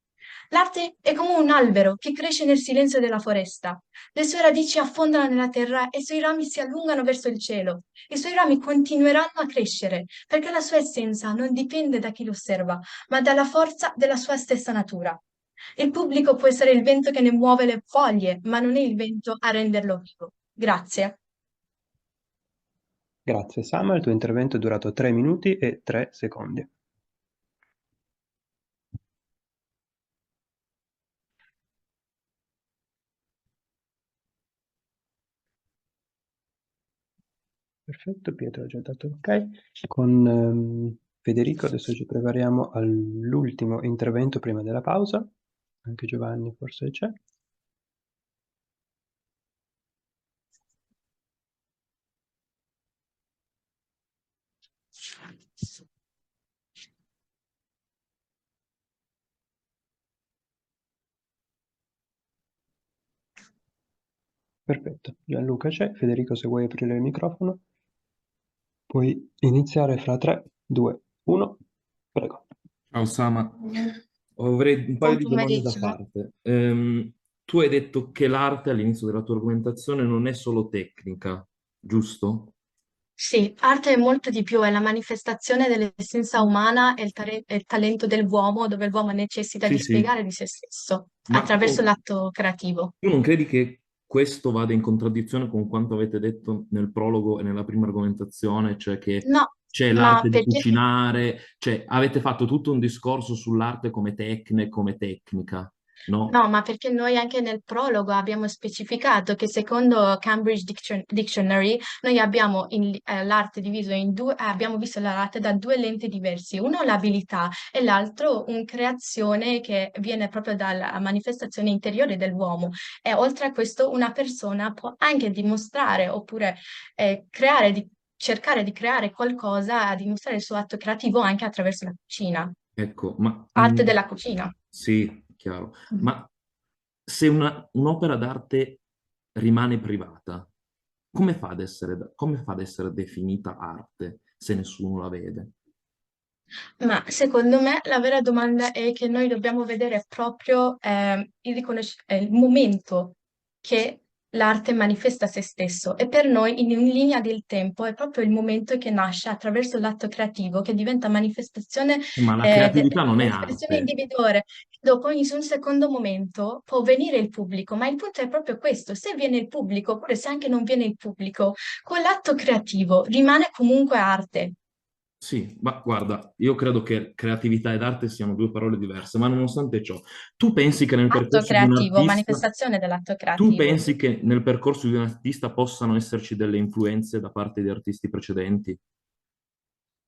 L'arte è come un albero che cresce nel silenzio della foresta. Le sue radici affondano nella terra e i suoi rami si allungano verso il cielo. I suoi rami continueranno a crescere perché la sua essenza non dipende da chi lo osserva, ma dalla forza della sua stessa natura. Il pubblico può essere il vento che ne muove le foglie, ma non è il vento a renderlo vivo. Grazie. Grazie Sama, il tuo intervento è durato 3 minuti e 3 secondi. Perfetto, Pietro ha già dato ok. Con Federico adesso ci prepariamo all'ultimo intervento prima della pausa. Anche Giovanni forse c'è. Perfetto, Gianluca c'è. Federico, se vuoi aprire il microfono, puoi iniziare fra 3, 2, 1. Prego. Ciao Sama, avrei un paio di Buon domande da pomeriggio. farti. Tu hai detto che l'arte all'inizio della tua argomentazione non è solo tecnica, giusto? Sì, arte è molto di più, è la manifestazione dell'essenza umana e il talento dell'uomo, dove l'uomo necessita Sì, di sì, spiegare di se stesso ma attraverso l'atto creativo. tu non credi che questo vada in contraddizione con quanto avete detto nel prologo e nella prima argomentazione, cioè che No, c'è ma l'arte di perché? cucinare, cioè avete fatto tutto un discorso sull'arte come come tecnica, no? No, ma perché noi anche nel prologo abbiamo specificato che secondo Cambridge Dictionary noi abbiamo l'arte diviso in due, abbiamo visto l'arte da due lenti diversi, uno l'abilità e l'altro un creazione che viene proprio dalla manifestazione interiore dell'uomo. E oltre a questo una persona può anche dimostrare oppure cercare di creare qualcosa, a dimostrare il suo atto creativo anche attraverso la cucina, Ecco, ma arte della cucina. sì, chiaro. Ma se un'opera d'arte rimane privata, come fa ad essere definita arte se nessuno la vede? Ma secondo me la vera domanda è che noi dobbiamo vedere proprio il momento che l'arte manifesta se stesso e per noi in linea del tempo è proprio il momento che nasce attraverso l'atto creativo che diventa manifestazione, Ma la creatività non è espressione arte. individuale. Dopo in un secondo momento può venire il pubblico, ma il punto è proprio questo, se viene il pubblico oppure se anche non viene il pubblico, quell'atto creativo rimane comunque arte. Sì, ma guarda, io credo che creatività ed arte siano due parole diverse, ma nonostante ciò, tu pensi che nel Atto percorso di un creativo, artista, manifestazione dell'atto tu creativo. pensi che nel percorso di un artista possano esserci delle influenze da parte di artisti precedenti?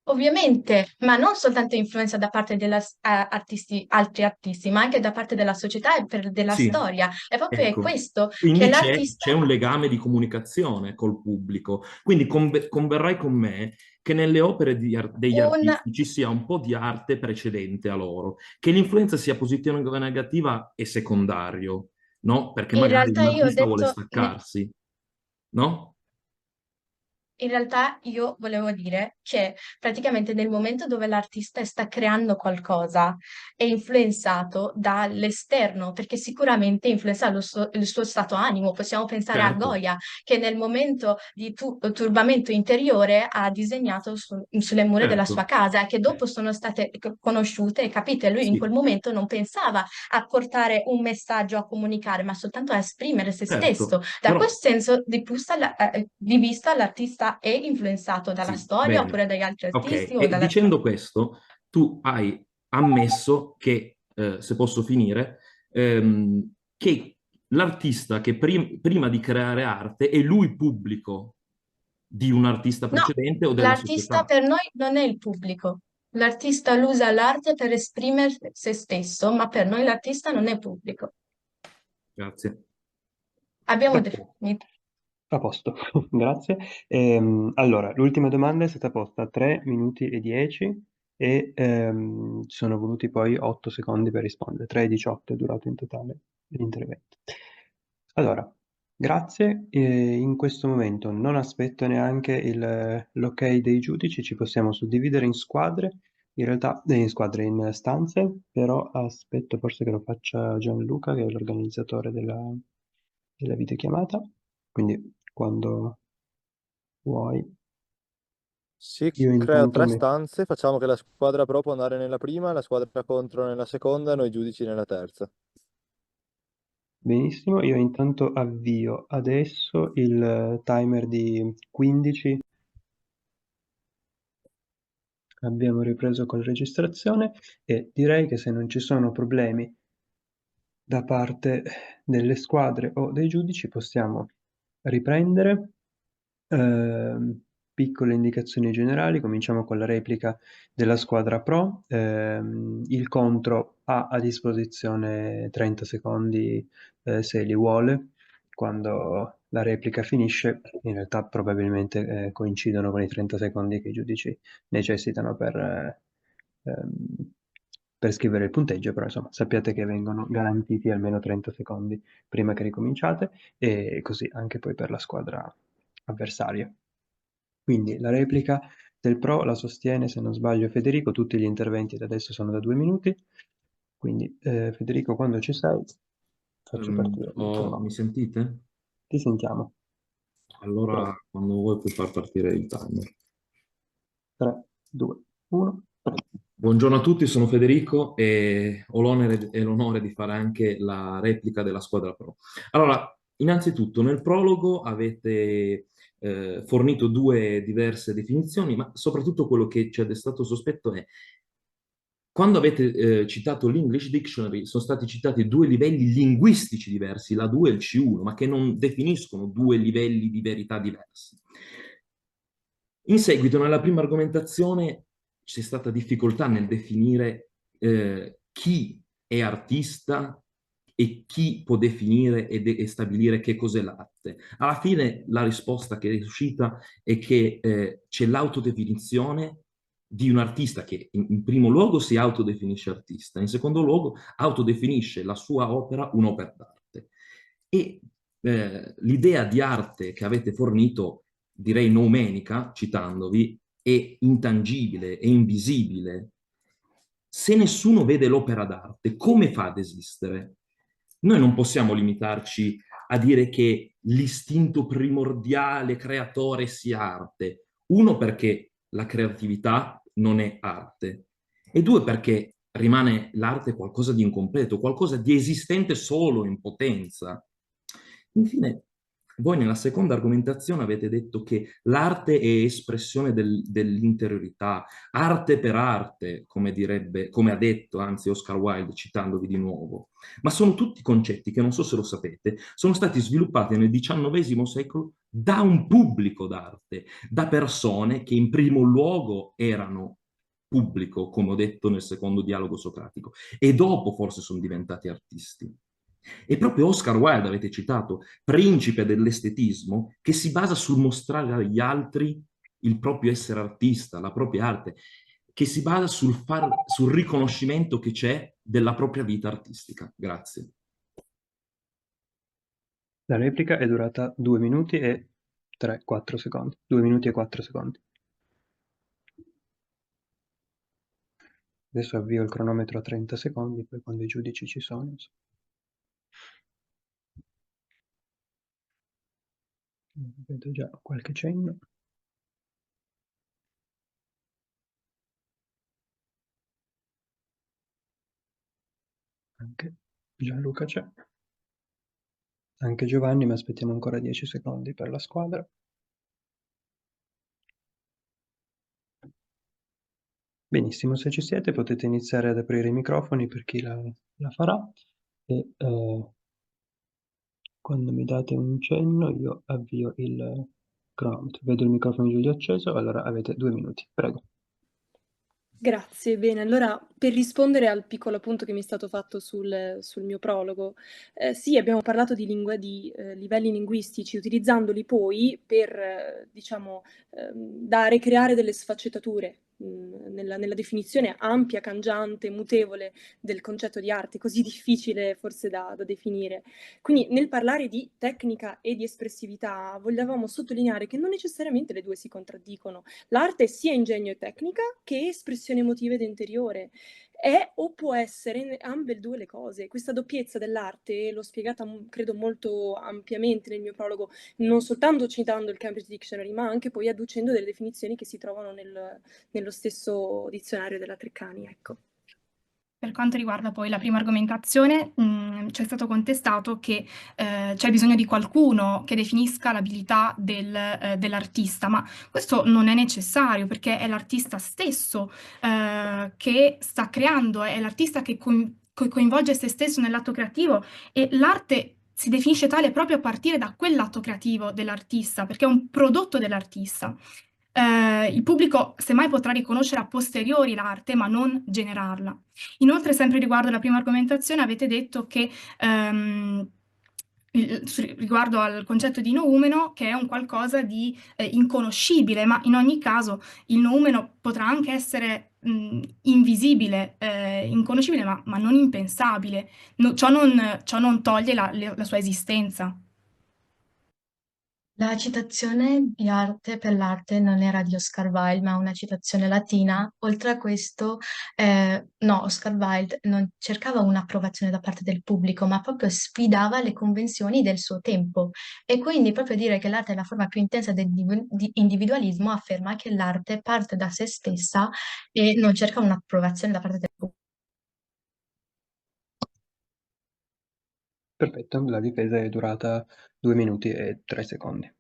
Ovviamente, ma non soltanto influenza da parte altri artisti, ma anche da parte della società e della Sì, storia. E proprio è ecco. questo che Quindi l'artista. c'è un legame di comunicazione col pubblico. Quindi converrai con me che nelle opere degli un, artisti ci sia un po' di arte precedente a loro, che l'influenza sia positiva o negativa è secondario, no? Perché In magari un realtà io ho artista vuole detto, staccarsi, no? In realtà io volevo dire che praticamente nel momento dove l'artista sta creando qualcosa è influenzato dall'esterno, perché sicuramente influenza il suo stato animo. Possiamo pensare a Certo, Goya, che nel momento di turbamento interiore ha disegnato sulle mura della sua certo. casa, che dopo sono state conosciute, capite? Lui in quel Sì, momento non pensava a portare un messaggio a comunicare, ma soltanto a esprimere se stesso. certo. Da Però, questo senso di vista, l'artista è influenzato dalla sì, storia bene. oppure dagli altri Ok, artisti o e dalla... dicendo questo, tu hai ammesso che, se posso finire, che l'artista che prima di creare arte è lui pubblico di un artista No, precedente o della l'artista società. per noi non è il pubblico. L'artista usa l'arte per esprimere se stesso, ma per noi l'artista non è pubblico. Grazie. Abbiamo Perfetto. definito. A posto, grazie. Allora, l'ultima domanda è stata posta a 3 minuti e 10 e sono voluti poi 8 secondi per rispondere. 3 e 18 è durato in totale l'intervento. Allora, grazie. In questo momento non aspetto neanche l'ok dei giudici, ci possiamo suddividere in squadre, in realtà in squadre, in stanze, però aspetto forse che lo faccia Gianluca, che è l'organizzatore della videochiamata. Quindi quando vuoi, Sì, io creo intanto 3 stanze, facciamo che la squadra pro può andare nella prima, la squadra contro nella seconda e noi giudici nella terza. benissimo, io intanto avvio adesso il timer di 15. Abbiamo ripreso con la registrazione e direi che se non ci sono problemi da parte delle squadre o dei giudici possiamo riprendere. Piccole indicazioni generali, cominciamo con la replica della squadra pro. Il contro ha a disposizione 30 secondi se li vuole. Quando la replica finisce, in realtà probabilmente coincidono con i 30 secondi che i giudici necessitano per scrivere il punteggio, però insomma sappiate che vengono garantiti almeno 30 secondi prima che ricominciate e così anche poi per la squadra avversaria. Quindi la replica del pro la sostiene, se non sbaglio, Federico, tutti gli interventi da adesso sono da 2 minuti, quindi Federico quando ci sei faccio partire il tuo. Mi sentite? Ti sentiamo. Allora, Prego. quando vuoi puoi far partire il timer. 3, 2, 1, prego. Buongiorno a tutti, sono Federico e ho l'onere e l'onore di fare anche la replica della squadra pro. Allora, innanzitutto, nel prologo avete fornito 2 diverse definizioni, ma soprattutto quello che ci ha destato sospetto è quando avete citato l'English Dictionary, sono stati citati 2 livelli linguistici diversi, l'A2 e il C1, ma che non definiscono 2 livelli di verità diversi. In seguito, nella prima argomentazione, c'è stata difficoltà nel definire chi è artista e chi può definire e stabilire che cos'è l'arte. Alla fine la risposta che è uscita è che c'è l'autodefinizione di un artista che in primo luogo si autodefinisce artista, in secondo luogo autodefinisce la sua opera un'opera d'arte. E l'idea di arte che avete fornito, direi noumenica, citandovi, è intangibile, è invisibile. Se nessuno vede l'opera d'arte, come fa ad esistere? Noi non possiamo limitarci a dire che l'istinto primordiale creatore sia arte. Uno, perché la creatività non è arte. E due, perché rimane l'arte qualcosa di incompleto, qualcosa di esistente solo in potenza. Infine, voi nella seconda argomentazione avete detto che l'arte è espressione dell'interiorità, arte per arte, come direbbe, come ha detto anzi Oscar Wilde, citandovi di nuovo. Ma sono tutti concetti che, non so se lo sapete, sono stati sviluppati nel XIX secolo da un pubblico d'arte, da persone che in primo luogo erano pubblico, come ho detto nel secondo dialogo socratico, e dopo forse sono diventati artisti. E proprio Oscar Wilde, avete citato, principe dell'estetismo, che si basa sul mostrare agli altri il proprio essere artista, la propria arte, che si basa sul riconoscimento che c'è della propria vita artistica. Grazie. La replica è durata 2 minuti e 3, 4 secondi. 2 minuti e 4 secondi. Adesso avvio il cronometro a 30 secondi, poi quando i giudici ci sono. Vedo già qualche cenno. Anche Gianluca c'è. Anche Giovanni, ma aspettiamo ancora 10 secondi per la squadra. Benissimo, se ci siete potete iniziare ad aprire i microfoni per chi la farà e quando mi date un cenno io avvio il cronometro. Vedo il microfono di Giulio acceso, allora avete 2 minuti, prego. Grazie, bene. Allora, per rispondere al piccolo appunto che mi è stato fatto sul mio prologo, sì, abbiamo parlato di livelli linguistici, utilizzandoli poi per, diciamo, creare delle sfaccettature nella definizione ampia, cangiante, mutevole del concetto di arte, così difficile forse da definire. Quindi nel parlare di tecnica e di espressività volevamo sottolineare che non necessariamente le due si contraddicono. L'arte è sia ingegno e tecnica che espressione emotiva ed interiore. È o può essere ambedue le cose. Questa doppiezza dell'arte l'ho spiegata, credo, molto ampiamente nel mio prologo, non soltanto citando il Cambridge Dictionary, ma anche poi adducendo delle definizioni che si trovano nello stesso dizionario della Treccani, ecco. Per quanto riguarda poi la prima argomentazione, c'è stato contestato che c'è bisogno di qualcuno che definisca l'abilità dell'artista, ma questo non è necessario perché è l'artista stesso che sta creando, è l'artista che coinvolge se stesso nell'atto creativo e l'arte si definisce tale proprio a partire da quell'atto creativo dell'artista, perché è un prodotto dell'artista. Il pubblico semmai potrà riconoscere a posteriori l'arte, ma non generarla. Inoltre, sempre riguardo alla prima argomentazione, avete detto che riguardo al concetto di noumeno, che è un qualcosa di inconoscibile, ma in ogni caso il noumeno potrà anche essere invisibile, inconoscibile, ma non impensabile. Ciò non toglie la sua esistenza. La citazione di arte per l'arte non era di Oscar Wilde, ma una citazione latina. Oltre a questo, no, Oscar Wilde non cercava un'approvazione da parte del pubblico, ma proprio sfidava le convenzioni del suo tempo. E quindi proprio dire che l'arte è la forma più intensa di individualismo afferma che l'arte parte da se stessa e non cerca un'approvazione da parte del pubblico. Perfetto, la difesa è durata 2 minuti e 3 secondi.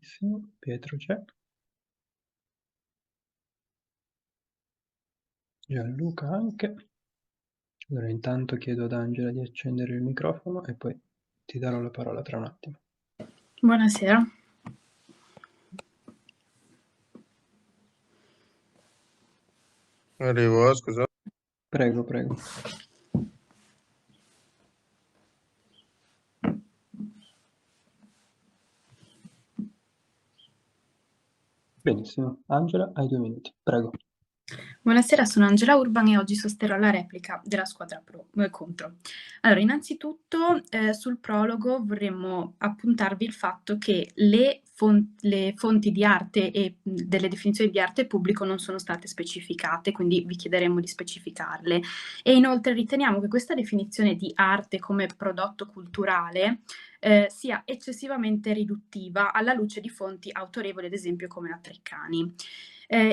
Benissimo, Pietro c'è. Gianluca anche. Allora intanto chiedo ad Angela di accendere il microfono e poi ti darò la parola tra un attimo. Buonasera. Arrivo, scusa. Prego, prego. Benissimo, Angela, hai 2 minuti, prego. Buonasera, sono Angela Urban e oggi sosterrò la replica della squadra contro. Allora, innanzitutto sul prologo vorremmo appuntarvi il fatto che le fonti di arte e delle definizioni di arte e pubblico non sono state specificate, quindi vi chiederemo di specificarle. E inoltre riteniamo che questa definizione di arte come prodotto culturale sia eccessivamente riduttiva alla luce di fonti autorevoli, ad esempio come la Treccani.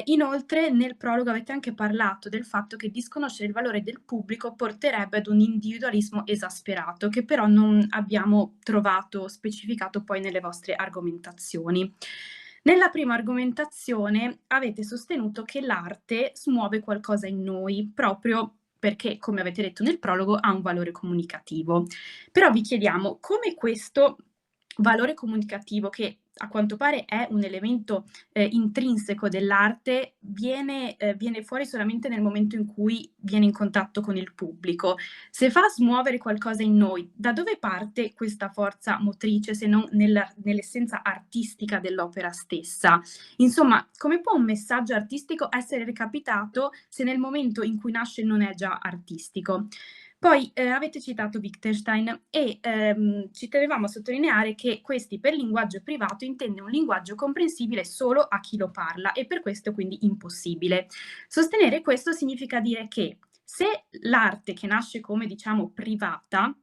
Inoltre nel prologo avete anche parlato del fatto che disconoscere il valore del pubblico porterebbe ad un individualismo esasperato, che però non abbiamo trovato specificato poi nelle vostre argomentazioni. Nella prima argomentazione avete sostenuto che l'arte smuove qualcosa in noi, proprio perché, come avete detto nel prologo, ha un valore comunicativo. Però vi chiediamo come questo valore comunicativo che a quanto pare è un elemento intrinseco dell'arte, viene fuori solamente nel momento in cui viene in contatto con il pubblico. Se fa smuovere qualcosa in noi, da dove parte questa forza motrice se non nell'essenza artistica dell'opera stessa? Insomma, come può un messaggio artistico essere recapitato se nel momento in cui nasce non è già artistico? Poi avete citato Wittgenstein e ci tenevamo a sottolineare che questi per linguaggio privato intende un linguaggio comprensibile solo a chi lo parla e per questo quindi impossibile. Sostenere questo significa dire che se l'arte che nasce come diciamo privata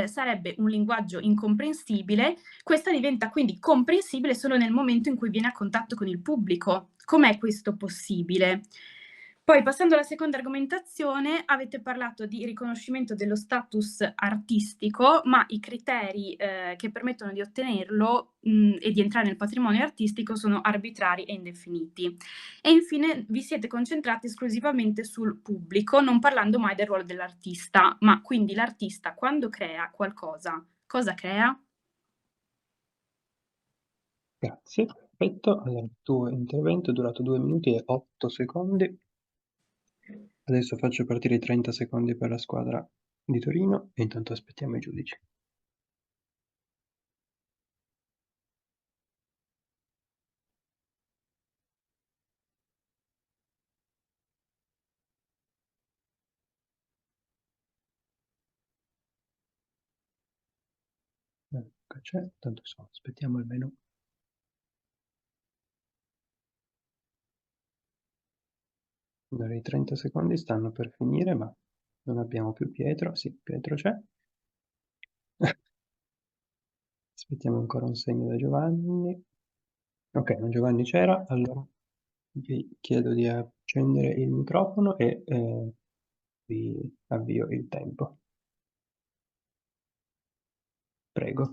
sarebbe un linguaggio incomprensibile, questa diventa quindi comprensibile solo nel momento in cui viene a contatto con il pubblico. Com'è questo possibile? Poi passando alla seconda argomentazione, avete parlato di riconoscimento dello status artistico, ma i criteri che permettono di ottenerlo e di entrare nel patrimonio artistico sono arbitrari e indefiniti. E infine vi siete concentrati esclusivamente sul pubblico, non parlando mai del ruolo dell'artista, ma quindi l'artista quando crea qualcosa, cosa crea? Grazie, perfetto. Allora, il tuo intervento è durato 2 minuti e 8 secondi. Adesso faccio partire i 30 secondi per la squadra di Torino e intanto aspettiamo i giudici. C'è, tanto aspettiamo almeno. Allora, i 30 secondi stanno per finire, ma non abbiamo più Pietro. Sì, Pietro c'è. Aspettiamo ancora un segno da Giovanni. Ok, Giovanni c'era, allora vi chiedo di accendere il microfono e vi avvio il tempo. Prego.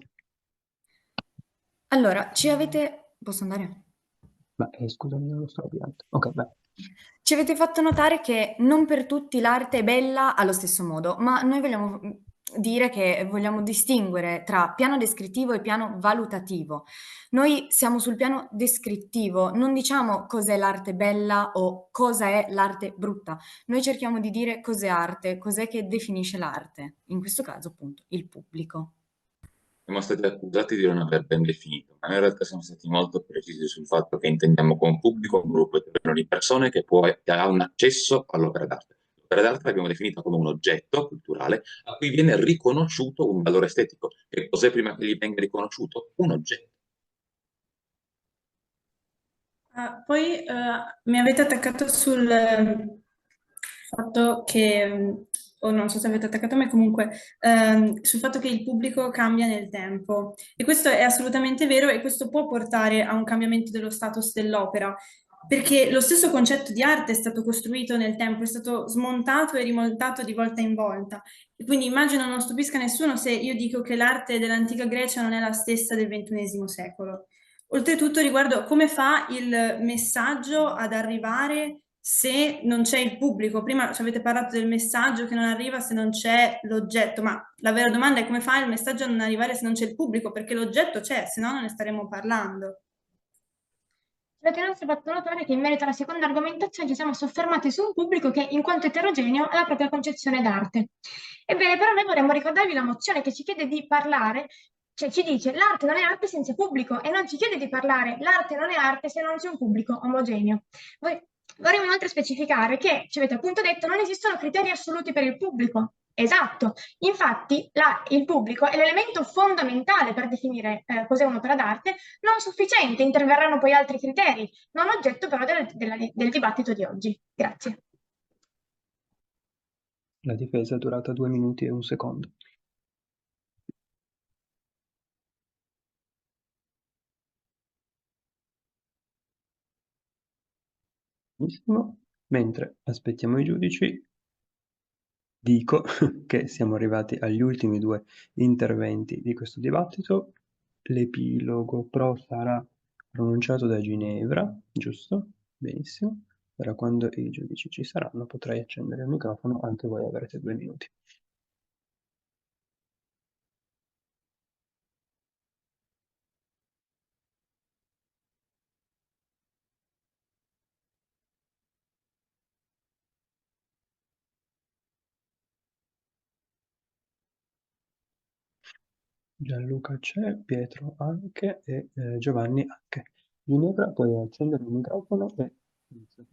Allora, ci avete... Posso andare? Ma scusami, non lo sto avviando. Ok, vai. Ci avete fatto notare che non per tutti l'arte è bella allo stesso modo, ma noi vogliamo dire che vogliamo distinguere tra piano descrittivo e piano valutativo. Noi siamo sul piano descrittivo, non diciamo cos'è l'arte bella o cosa è l'arte brutta. Noi cerchiamo di dire cos'è arte, cos'è che definisce l'arte. In questo caso, appunto, il pubblico. Siamo stati accusati di non aver ben definito, ma in realtà siamo stati molto precisi sul fatto che intendiamo con pubblico un gruppo di persone che ha un accesso all'opera d'arte. L'opera d'arte l'abbiamo definita come un oggetto culturale a cui viene riconosciuto un valore estetico. Che cos'è prima che gli venga riconosciuto? Un oggetto. Poi mi avete attaccato sul fatto che, o non so se avete attaccato a me, comunque sul fatto che il pubblico cambia nel tempo. E questo è assolutamente vero e questo può portare a un cambiamento dello status dell'opera, perché lo stesso concetto di arte è stato costruito nel tempo, è stato smontato e rimontato di volta in volta. E quindi immagino non stupisca nessuno se io dico che l'arte dell'antica Grecia non è la stessa del XXI secolo. Oltretutto, riguardo come fa il messaggio ad arrivare se non c'è il pubblico. Prima ci avete parlato del messaggio che non arriva se non c'è l'oggetto, ma la vera domanda è come fa il messaggio a non arrivare se non c'è il pubblico, perché l'oggetto c'è, se no non ne staremo parlando. Avete inoltre fatto notare che in merito alla seconda argomentazione ci siamo soffermati su un pubblico che, in quanto eterogeneo, ha la propria concezione d'arte. Ebbene, però noi vorremmo ricordarvi la mozione che ci chiede di parlare, cioè ci dice l'arte non è arte senza pubblico e non ci chiede di parlare l'arte non è arte se non c'è un pubblico omogeneo. Vorremmo inoltre specificare che, ci avete appunto detto, non esistono criteri assoluti per il pubblico. Esatto, infatti il pubblico è l'elemento fondamentale per definire cos'è un'opera d'arte, non sufficiente, interverranno poi altri criteri, non oggetto però del dibattito di oggi. Grazie. La difesa è durata 2 minuti e 1 secondo. Benissimo. Mentre aspettiamo i giudici, dico che siamo arrivati agli ultimi 2 interventi di questo dibattito. L'epilogo pro sarà pronunciato da Ginevra, giusto? Benissimo. Ora quando i giudici ci saranno potrai accendere il microfono, anche voi avrete 2 minuti. Gianluca c'è, Pietro anche e Giovanni anche. Ginevra, puoi accendere il microfono e inizia.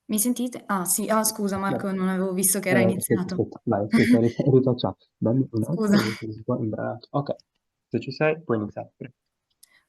Mi sentite? Ah sì, scusa Vai. Marco, non avevo visto che era iniziato. Aspetta, vai, aspetta, rifacciamo. Dammi un Scusa. attimo, che sono qua imbranato. Ok, se ci sei, puoi iniziare.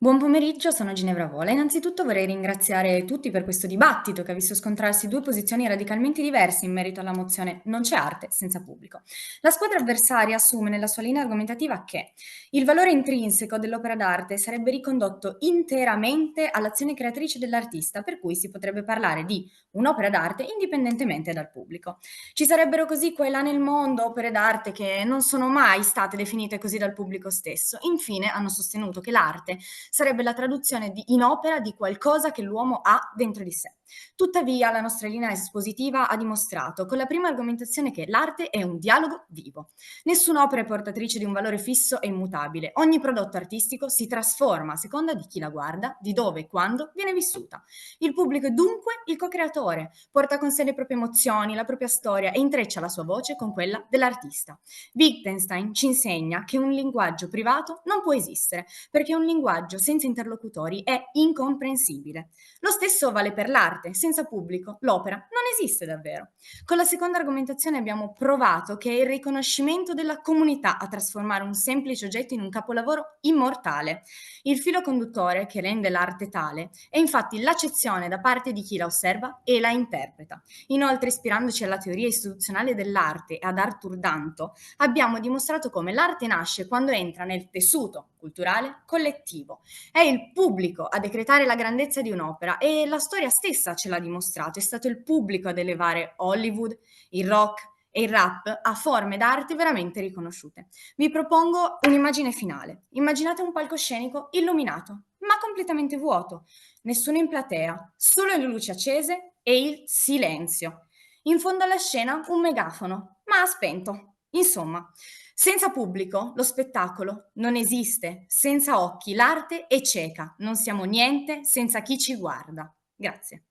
Buon pomeriggio, sono Ginevra Vola. Innanzitutto vorrei ringraziare tutti per questo dibattito che ha visto scontrarsi due posizioni radicalmente diverse in merito alla mozione Non c'è arte senza pubblico. La squadra avversaria assume nella sua linea argomentativa che il valore intrinseco dell'opera d'arte sarebbe ricondotto interamente all'azione creatrice dell'artista, per cui si potrebbe parlare di un'opera d'arte indipendentemente dal pubblico. Ci sarebbero così qua e là nel mondo opere d'arte che non sono mai state definite così dal pubblico stesso. Infine hanno sostenuto che l'arte sarebbe la traduzione in opera di qualcosa che l'uomo ha dentro di sé. Tuttavia, la nostra linea espositiva ha dimostrato con la prima argomentazione che l'arte è un dialogo vivo. Nessuna opera è portatrice di un valore fisso e immutabile. Ogni prodotto artistico si trasforma a seconda di chi la guarda, di dove e quando viene vissuta. Il pubblico è dunque il co-creatore, porta con sé le proprie emozioni, la propria storia e intreccia la sua voce con quella dell'artista. Wittgenstein ci insegna che un linguaggio privato non può esistere, perché un linguaggio senza interlocutori è incomprensibile. Lo stesso vale per l'arte, senza pubblico l'opera non esiste davvero. Con la seconda argomentazione abbiamo provato che è il riconoscimento della comunità a trasformare un semplice oggetto in un capolavoro immortale. Il filo conduttore che rende l'arte tale è infatti l'accezione da parte di chi la osserva e la interpreta. Inoltre, ispirandoci alla teoria istituzionale dell'arte e ad Arthur Danto, abbiamo dimostrato come l'arte nasce quando entra nel tessuto culturale collettivo. È il pubblico a decretare la grandezza di un'opera e la storia stessa ce l'ha dimostrato. È stato il pubblico ad elevare Hollywood, il rock e il rap a forme d'arte veramente riconosciute. Vi propongo un'immagine finale. Immaginate un palcoscenico illuminato, ma completamente vuoto. Nessuno in platea, solo le luci accese e il silenzio. In fondo alla scena un megafono, ma spento. Insomma, senza pubblico lo spettacolo non esiste, senza occhi l'arte è cieca, non siamo niente senza chi ci guarda. Grazie.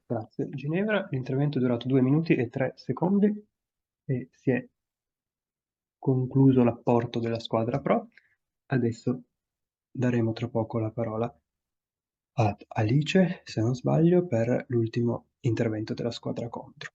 Grazie Ginevra, l'intervento è durato 2 minuti e 3 secondi e si è concluso l'apporto della squadra pro. Adesso daremo tra poco la parola ad Alice, se non sbaglio, per l'ultimo intervento della squadra contro.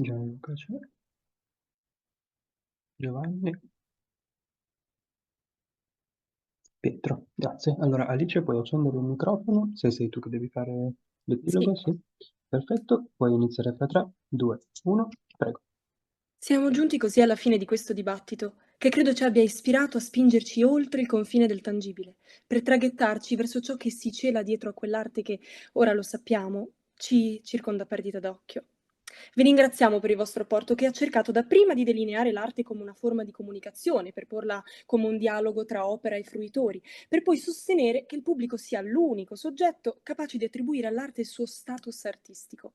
Gianluca c'è. Giovanni. Pietro, grazie. Allora Alice, puoi accendere il microfono, se sei tu che devi fare l'epilogo, sì. Perfetto, puoi iniziare fra 3, 2, 1, prego. Siamo giunti così alla fine di questo dibattito, che credo ci abbia ispirato a spingerci oltre il confine del tangibile, per traghettarci verso ciò che si cela dietro a quell'arte che, ora lo sappiamo, ci circonda a perdita d'occhio. Vi ringraziamo per il vostro apporto che ha cercato dapprima di delineare l'arte come una forma di comunicazione, per porla come un dialogo tra opera e fruitori, per poi sostenere che il pubblico sia l'unico soggetto capace di attribuire all'arte il suo status artistico.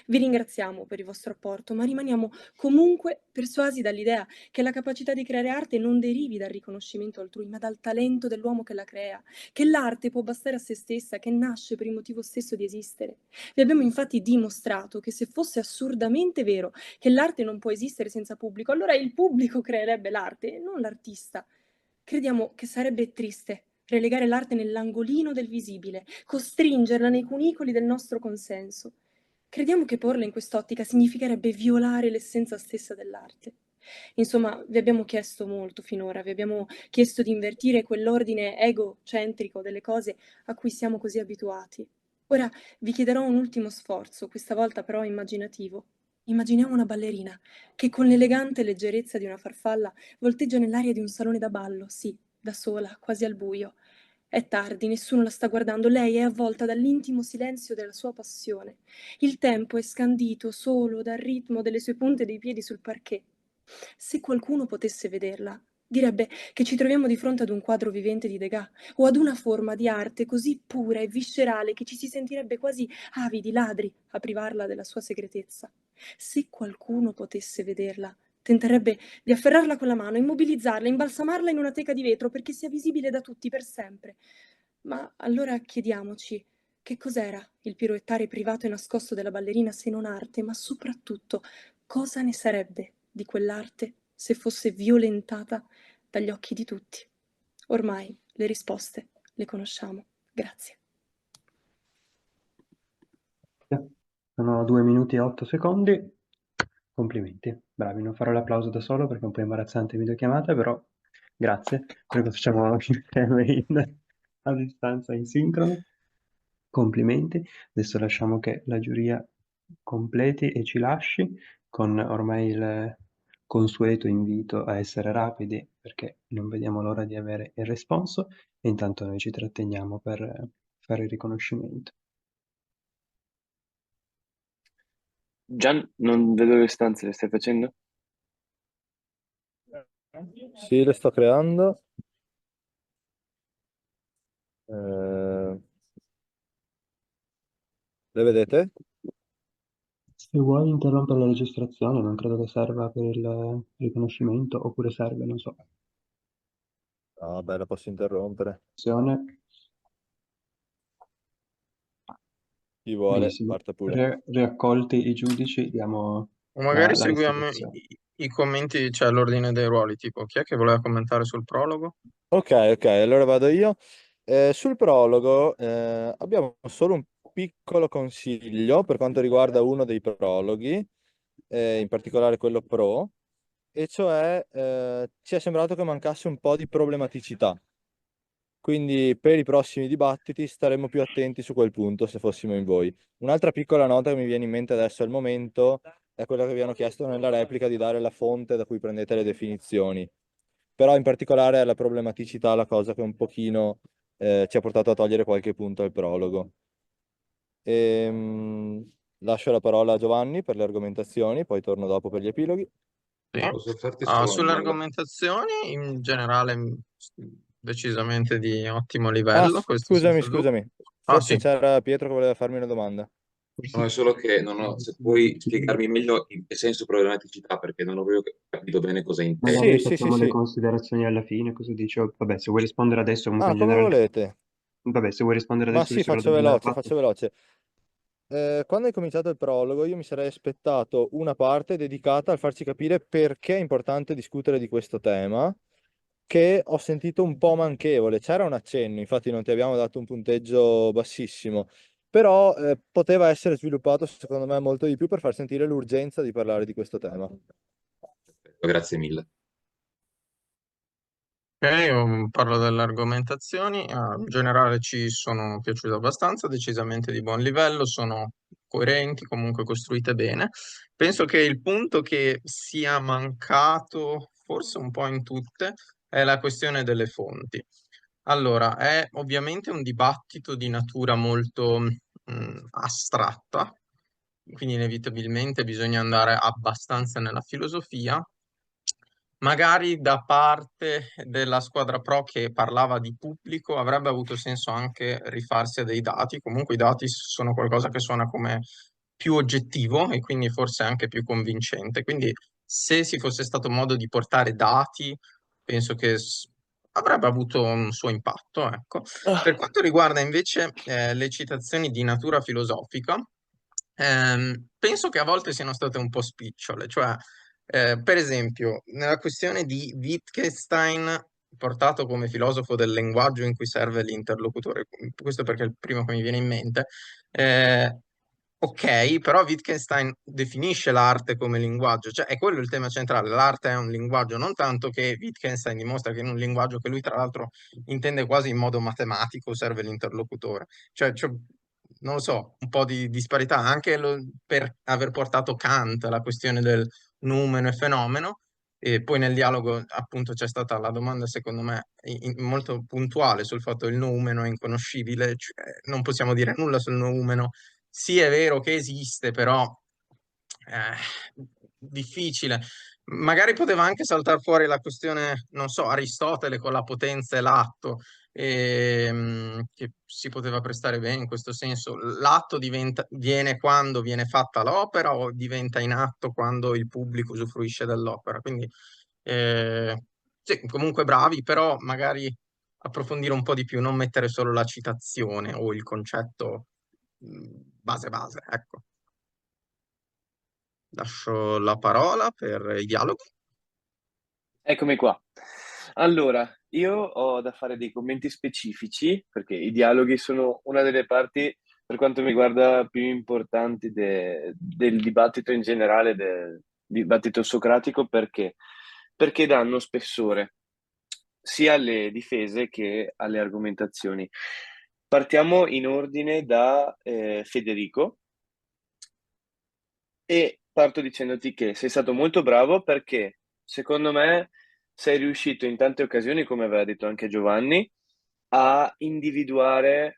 Vi ringraziamo per il vostro apporto, ma rimaniamo comunque persuasi dall'idea che la capacità di creare arte non derivi dal riconoscimento altrui, ma dal talento dell'uomo che la crea, che l'arte può bastare a se stessa, che nasce per il motivo stesso di esistere. Vi abbiamo infatti dimostrato che se fosse assurdamente vero che l'arte non può esistere senza pubblico, allora il pubblico creerebbe l'arte e non l'artista. Crediamo che sarebbe triste relegare l'arte nell'angolino del visibile, costringerla nei cunicoli del nostro consenso. Crediamo che porla in quest'ottica significherebbe violare l'essenza stessa dell'arte. Insomma, vi abbiamo chiesto molto finora, vi abbiamo chiesto di invertire quell'ordine egocentrico delle cose a cui siamo così abituati. Ora vi chiederò un ultimo sforzo, questa volta però immaginativo. Immaginiamo una ballerina che con l'elegante leggerezza di una farfalla volteggia nell'aria di un salone da ballo, sì, da sola, quasi al buio. È tardi, nessuno la sta guardando, lei è avvolta dall'intimo silenzio della sua passione. Il tempo è scandito solo dal ritmo delle sue punte dei piedi sul parquet. Se qualcuno potesse vederla, Direbbe che ci troviamo di fronte ad un quadro vivente di Degas o ad una forma di arte così pura e viscerale che ci si sentirebbe quasi avidi, ladri, a privarla della sua segretezza. Se qualcuno potesse vederla, tenterebbe di afferrarla con la mano, immobilizzarla, imbalsamarla in una teca di vetro perché sia visibile da tutti per sempre. Ma allora chiediamoci, che cos'era il piroettare privato e nascosto della ballerina se non arte, ma soprattutto cosa ne sarebbe di quell'arte se fosse violentata dagli occhi di tutti? Ormai le risposte le conosciamo. Grazie. Sono 2 minuti e 8 secondi. Complimenti, bravi. Non farò l'applauso da solo perché è un po' imbarazzante videochiamata, però grazie. Poi lo facciamo insieme a distanza, in sincrono. Complimenti. Adesso lasciamo che la giuria completi e ci lasci con ormai il consueto invito a essere rapidi perché non vediamo l'ora di avere il responso e intanto noi ci tratteniamo per fare il riconoscimento. Gian, non vedo le stanze, le stai facendo? Sì, le sto creando. Le vedete? Se vuoi interrompere la registrazione, non credo che serva per il riconoscimento, oppure serve, non so. No, vabbè, la posso interrompere. Chi vuole, Benissimo. parta pure. Riaccolti i giudici, diamo O magari la seguiamo restituzione. i commenti, cioè l'ordine dei ruoli, tipo chi è che voleva commentare sul prologo? Ok, allora vado io. Sul prologo abbiamo solo un piccolo consiglio per quanto riguarda uno dei prologhi, in particolare quello pro, e cioè ci è sembrato che mancasse un po' di problematicità. Quindi per i prossimi dibattiti staremo più attenti su quel punto se fossimo in voi. Un'altra piccola nota che mi viene in mente adesso al momento è quella che vi hanno chiesto nella replica di dare la fonte da cui prendete le definizioni. Però in particolare è la problematicità la cosa che un pochino ci ha portato a togliere qualche punto al prologo. Lascio la parola a Giovanni per le argomentazioni, poi torno dopo per gli epiloghi. Sì. Posso farti solo una Sulle domanda? argomentazioni, in generale, decisamente di ottimo Ah, livello, questo senza dubbio. scusami. Ah, Forse sì. c'era Pietro che voleva farmi una domanda. No, è solo che non ho, se puoi spiegarmi meglio in che senso problematicità, perché non ho proprio capito bene cosa intendi. Magari Sì. facciamo le considerazioni alla fine, cosa dici? Vabbè, se vuoi rispondere adesso, comunque Ah, in come generale. volete. Vabbè, se vuoi rispondere Ma adesso, sì, visto che la faccio domanda l'ha veloce, fatta. faccio veloce. Quando hai cominciato il prologo, io mi sarei aspettato una parte dedicata al farci capire perché è importante discutere di questo tema, che ho sentito un po' manchevole. C'era un accenno, infatti non ti abbiamo dato un punteggio bassissimo, però poteva essere sviluppato secondo me molto di più per far sentire l'urgenza di parlare di questo tema. Grazie mille. Ok, io parlo delle argomentazioni. In generale ci sono piaciute abbastanza, decisamente di buon livello, sono coerenti, comunque costruite bene. Penso che il punto che sia mancato, forse un po' in tutte, è la questione delle fonti. Allora, è ovviamente un dibattito di natura molto astratta, quindi inevitabilmente bisogna andare abbastanza nella filosofia. Magari da parte della squadra pro che parlava di pubblico avrebbe avuto senso anche rifarsi a dei dati. Comunque i dati sono qualcosa che suona come più oggettivo e quindi forse anche più convincente. Quindi se si fosse stato modo di portare dati, penso che avrebbe avuto un suo impatto, ecco. Per quanto riguarda invece le citazioni di natura filosofica, penso che a volte siano state un po' spicciole, cioè per esempio nella questione di Wittgenstein portato come filosofo del linguaggio in cui serve l'interlocutore, questo perché è il primo che mi viene in mente, ok, però Wittgenstein definisce l'arte come linguaggio, cioè è quello il tema centrale, l'arte è un linguaggio, non tanto che Wittgenstein dimostra che in un linguaggio che lui tra l'altro intende quasi in modo matematico serve l'interlocutore, cioè, non lo so, un po' di disparità, anche per aver portato Kant alla questione del numeno e fenomeno, e poi nel dialogo appunto c'è stata la domanda secondo me molto puntuale sul fatto che il numeno è inconoscibile, cioè, non possiamo dire nulla sul numeno, sì è vero che esiste, però difficile. magari poteva anche saltare fuori la questione, non so, Aristotele con la potenza e l'atto, che si poteva prestare bene in questo senso. L'atto viene quando viene fatta l'opera o diventa in atto quando il pubblico usufruisce dell'opera. Quindi, sì, comunque bravi, però magari approfondire un po' di più, non mettere solo la citazione o il concetto base base, ecco. Lascio la parola per i dialoghi. Eccomi qua. Allora, io ho da fare dei commenti specifici perché i dialoghi sono una delle parti, per quanto mi riguarda, più importanti del dibattito in generale, del dibattito socratico, perché danno spessore sia alle difese che alle argomentazioni. Partiamo in ordine da Federico e parto dicendoti che sei stato molto bravo perché secondo me sei riuscito in tante occasioni, come aveva detto anche Giovanni, a individuare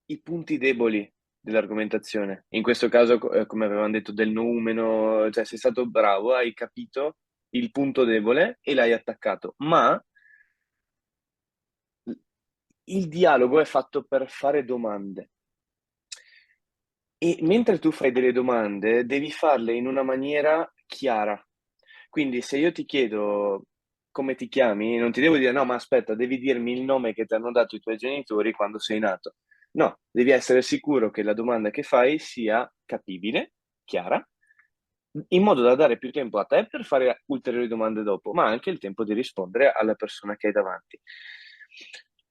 i punti deboli dell'argomentazione. In questo caso, come avevamo detto, del noumeno, cioè sei stato bravo, hai capito il punto debole e l'hai attaccato, ma il dialogo è fatto per fare domande. E mentre tu fai delle domande, devi farle in una maniera chiara. Quindi se io ti chiedo come ti chiami, non ti devo dire no, ma aspetta, devi dirmi il nome che ti hanno dato i tuoi genitori quando sei nato. No, devi essere sicuro che la domanda che fai sia capibile, chiara, in modo da dare più tempo a te per fare ulteriori domande dopo, ma anche il tempo di rispondere alla persona che hai davanti.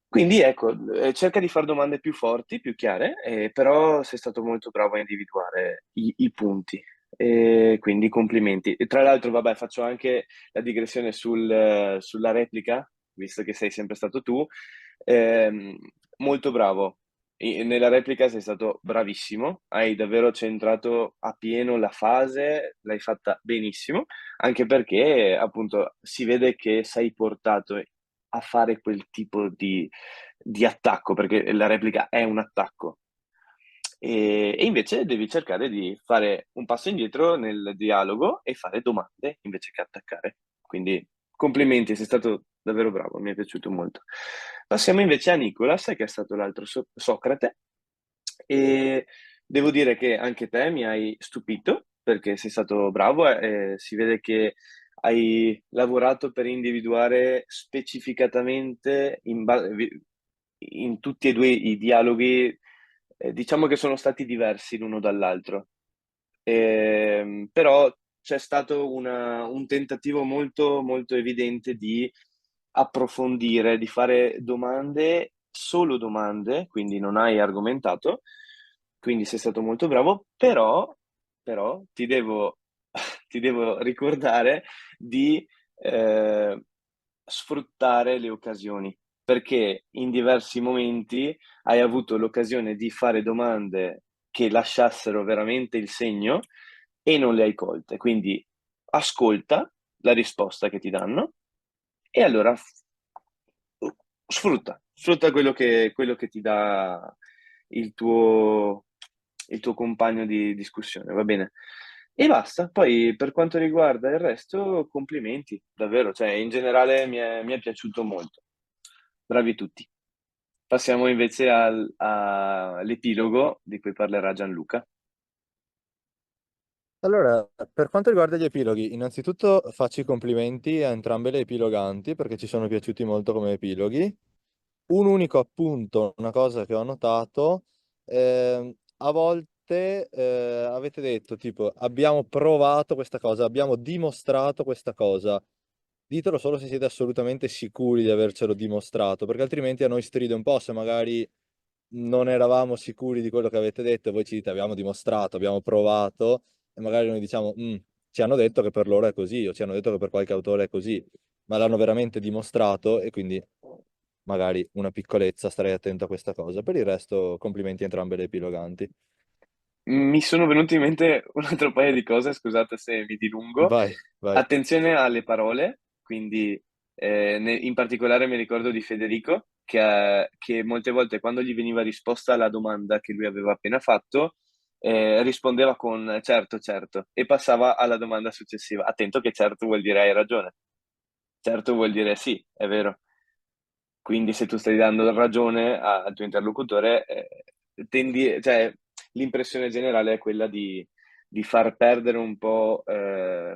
Quindi ecco, cerca di fare domande più forti, più chiare, però sei stato molto bravo a individuare i punti. E quindi complimenti. E tra l'altro, vabbè, faccio anche la digressione sulla replica, visto che sei sempre stato tu. Molto bravo. Nella replica sei stato bravissimo, hai davvero centrato a pieno la fase, l'hai fatta benissimo, anche perché appunto si vede che sei portato a fare quel tipo di attacco, perché la replica è un attacco. E invece devi cercare di fare un passo indietro nel dialogo e fare domande invece che attaccare. Quindi complimenti, sei stato davvero bravo, mi è piaciuto molto. Passiamo invece a Nicolas, che è stato l'altro Socrate, e devo dire che anche te mi hai stupito perché sei stato bravo e si vede che hai lavorato per individuare specificatamente in tutti e due i dialoghi, diciamo che sono stati diversi l'uno dall'altro. Però c'è stato un tentativo molto, molto evidente di approfondire, di fare domande, solo domande, quindi non hai argomentato, quindi sei stato molto bravo, però ti devo ricordare di sfruttare le occasioni, perché in diversi momenti hai avuto l'occasione di fare domande che lasciassero veramente il segno e non le hai colte. Quindi ascolta la risposta che ti danno e allora sfrutta quello che ti dà il tuo compagno di discussione, va bene? E basta. Poi per quanto riguarda il resto, complimenti, davvero, cioè in generale mi è piaciuto molto. Bravi tutti. Passiamo invece all'epilogo di cui parlerà Gianluca. Allora, per quanto riguarda gli epiloghi, innanzitutto faccio i complimenti a entrambe le epiloganti perché ci sono piaciuti molto come epiloghi. Un unico appunto, una cosa che ho notato, a volte avete detto tipo abbiamo provato questa cosa, abbiamo dimostrato questa cosa. Ditelo solo se siete assolutamente sicuri di avercelo dimostrato, perché altrimenti a noi stride un po' se magari non eravamo sicuri di quello che avete detto e voi ci dite abbiamo dimostrato, abbiamo provato e magari noi diciamo ci hanno detto che per loro è così o ci hanno detto che per qualche autore è così, ma l'hanno veramente dimostrato e quindi magari una piccolezza, starei attento a questa cosa. Per il resto complimenti a entrambe le epiloganti. Mi sono venute in mente un altro paio di cose, scusate se mi dilungo. Vai, vai. Attenzione alle parole, quindi in particolare mi ricordo di Federico che molte volte quando gli veniva risposta alla domanda che lui aveva appena fatto, rispondeva con certo, certo, e passava alla domanda successiva. Attento che certo vuol dire hai ragione, certo vuol dire sì, è vero. Quindi se tu stai dando ragione al tuo interlocutore, cioè, l'impressione generale è quella di far perdere un po'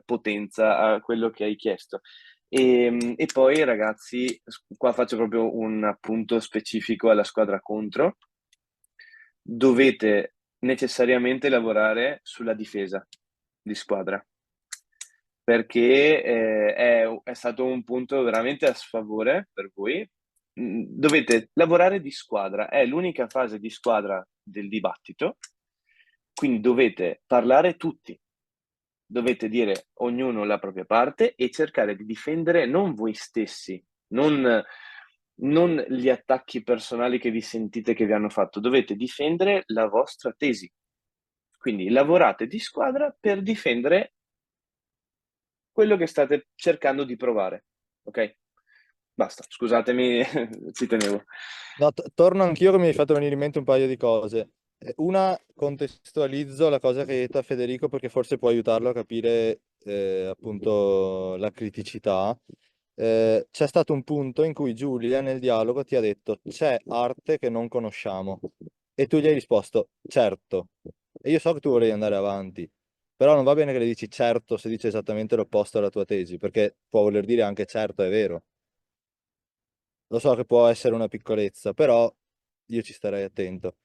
potenza a quello che hai chiesto. E poi, ragazzi, qua faccio proprio un appunto specifico alla squadra contro. Dovete necessariamente lavorare sulla difesa di squadra, perché è stato un punto veramente a sfavore per voi. Dovete lavorare di squadra, è l'unica fase di squadra del dibattito, quindi dovete parlare tutti, dovete dire ognuno la propria parte e cercare di difendere non voi stessi, non gli attacchi personali che vi sentite che vi hanno fatto, dovete difendere la vostra tesi. Quindi lavorate di squadra per difendere quello che state cercando di provare, ok? Basta, scusatemi, ci tenevo. No, torno anch'io che mi hai fatto venire in mente un paio di cose. Una, contestualizzo la cosa che hai detto a Federico perché forse può aiutarlo a capire appunto la criticità. C'è stato un punto in cui Giulia nel dialogo ti ha detto c'è arte che non conosciamo e tu gli hai risposto certo. E io so che tu volevi andare avanti, però non va bene che le dici certo se dice esattamente l'opposto alla tua tesi, perché può voler dire anche certo è vero. Lo so che può essere una piccolezza, però io ci starei attento.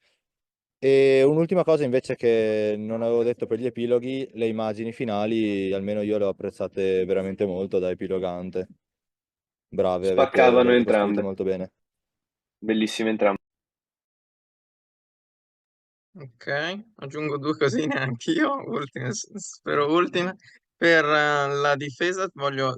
E un'ultima cosa invece che non avevo detto per gli epiloghi, le immagini finali, almeno io le ho apprezzate veramente molto da epilogante. Brave, Spaccavano avete costruite entrambe, molto bene. bellissime entrambe. Ok, aggiungo due cosine anch'io, ultime, spero ultime. Per la difesa, voglio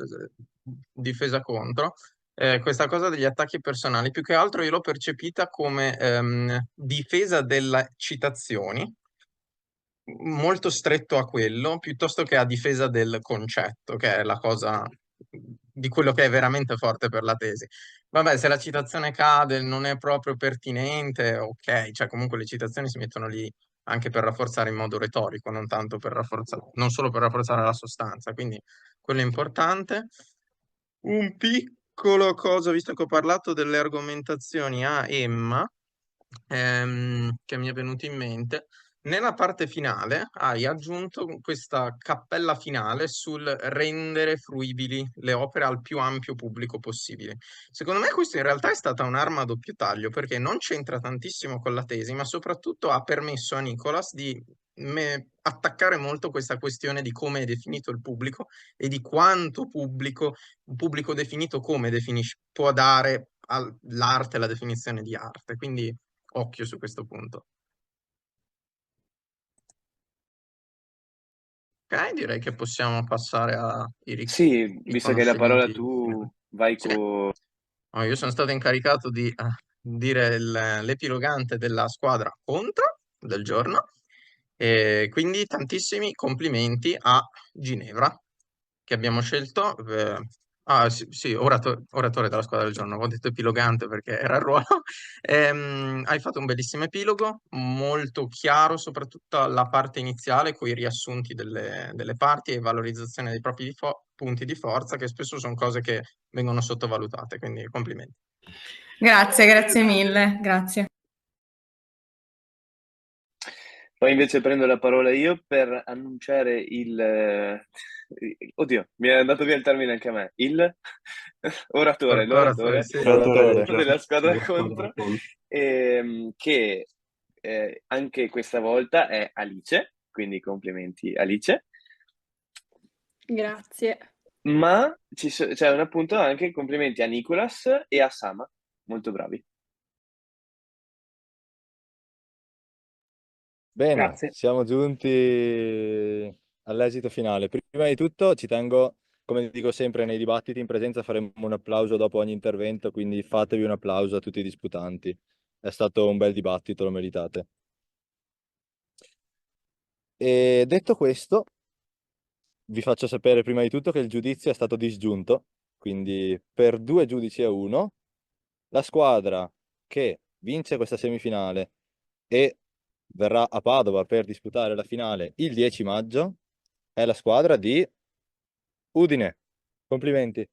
difesa contro. Questa cosa degli attacchi personali, più che altro io l'ho percepita come difesa delle citazioni, molto stretto a quello, piuttosto che a difesa del concetto, che è la cosa di quello che è veramente forte per la tesi. Vabbè, se la citazione cade, non è proprio pertinente, ok, cioè comunque le citazioni si mettono lì anche per rafforzare in modo retorico, non tanto per rafforzare, non solo per rafforzare la sostanza, quindi quello è importante. Un piccolo cosa, visto che ho parlato delle argomentazioni a Emma, che mi è venuto in mente, nella parte finale hai aggiunto questa cappella finale sul rendere fruibili le opere al più ampio pubblico possibile. Secondo me questo in realtà è stata un'arma a doppio taglio perché non c'entra tantissimo con la tesi, ma soprattutto ha permesso a Nicolas di attaccare molto questa questione di come è definito il pubblico e di quanto pubblico, un pubblico definito come può dare all'arte la definizione di arte. Quindi occhio su questo punto. Ok, direi che possiamo passare Sì, i visto che hai la parola conoscimenti. tu, vai Sì. con... Io sono stato incaricato di dire l'epilogante della squadra contro del giorno e quindi tantissimi complimenti a Ginevra che abbiamo scelto. Sì, sì, oratore della squadra del giorno, ho detto epilogante perché era il ruolo. Hai fatto un bellissimo epilogo, molto chiaro, soprattutto la parte iniziale con i riassunti delle parti e valorizzazione dei propri punti di forza, che spesso sono cose che vengono sottovalutate, quindi complimenti. Grazie mille, grazie. Poi invece prendo la parola io per annunciare Oddio, mi è andato via il termine anche a me. L'oratore Sì. della squadra contro, che anche questa volta è Alice, quindi complimenti Alice. Grazie. Ma c'è un appunto anche complimenti a Nicolas e a Sama, molto bravi. Bene, Grazie. siamo giunti all'esito finale. Prima di tutto ci tengo, come dico sempre nei dibattiti in presenza, faremo un applauso dopo ogni intervento, quindi fatevi un applauso a tutti i disputanti. È stato un bel dibattito, lo meritate. E detto questo, vi faccio sapere prima di tutto che il giudizio è stato disgiunto, quindi per 2 giudici a 1, la squadra che vince questa semifinale e verrà a Padova per disputare la finale il 10 maggio, è la squadra di Udine. Complimenti.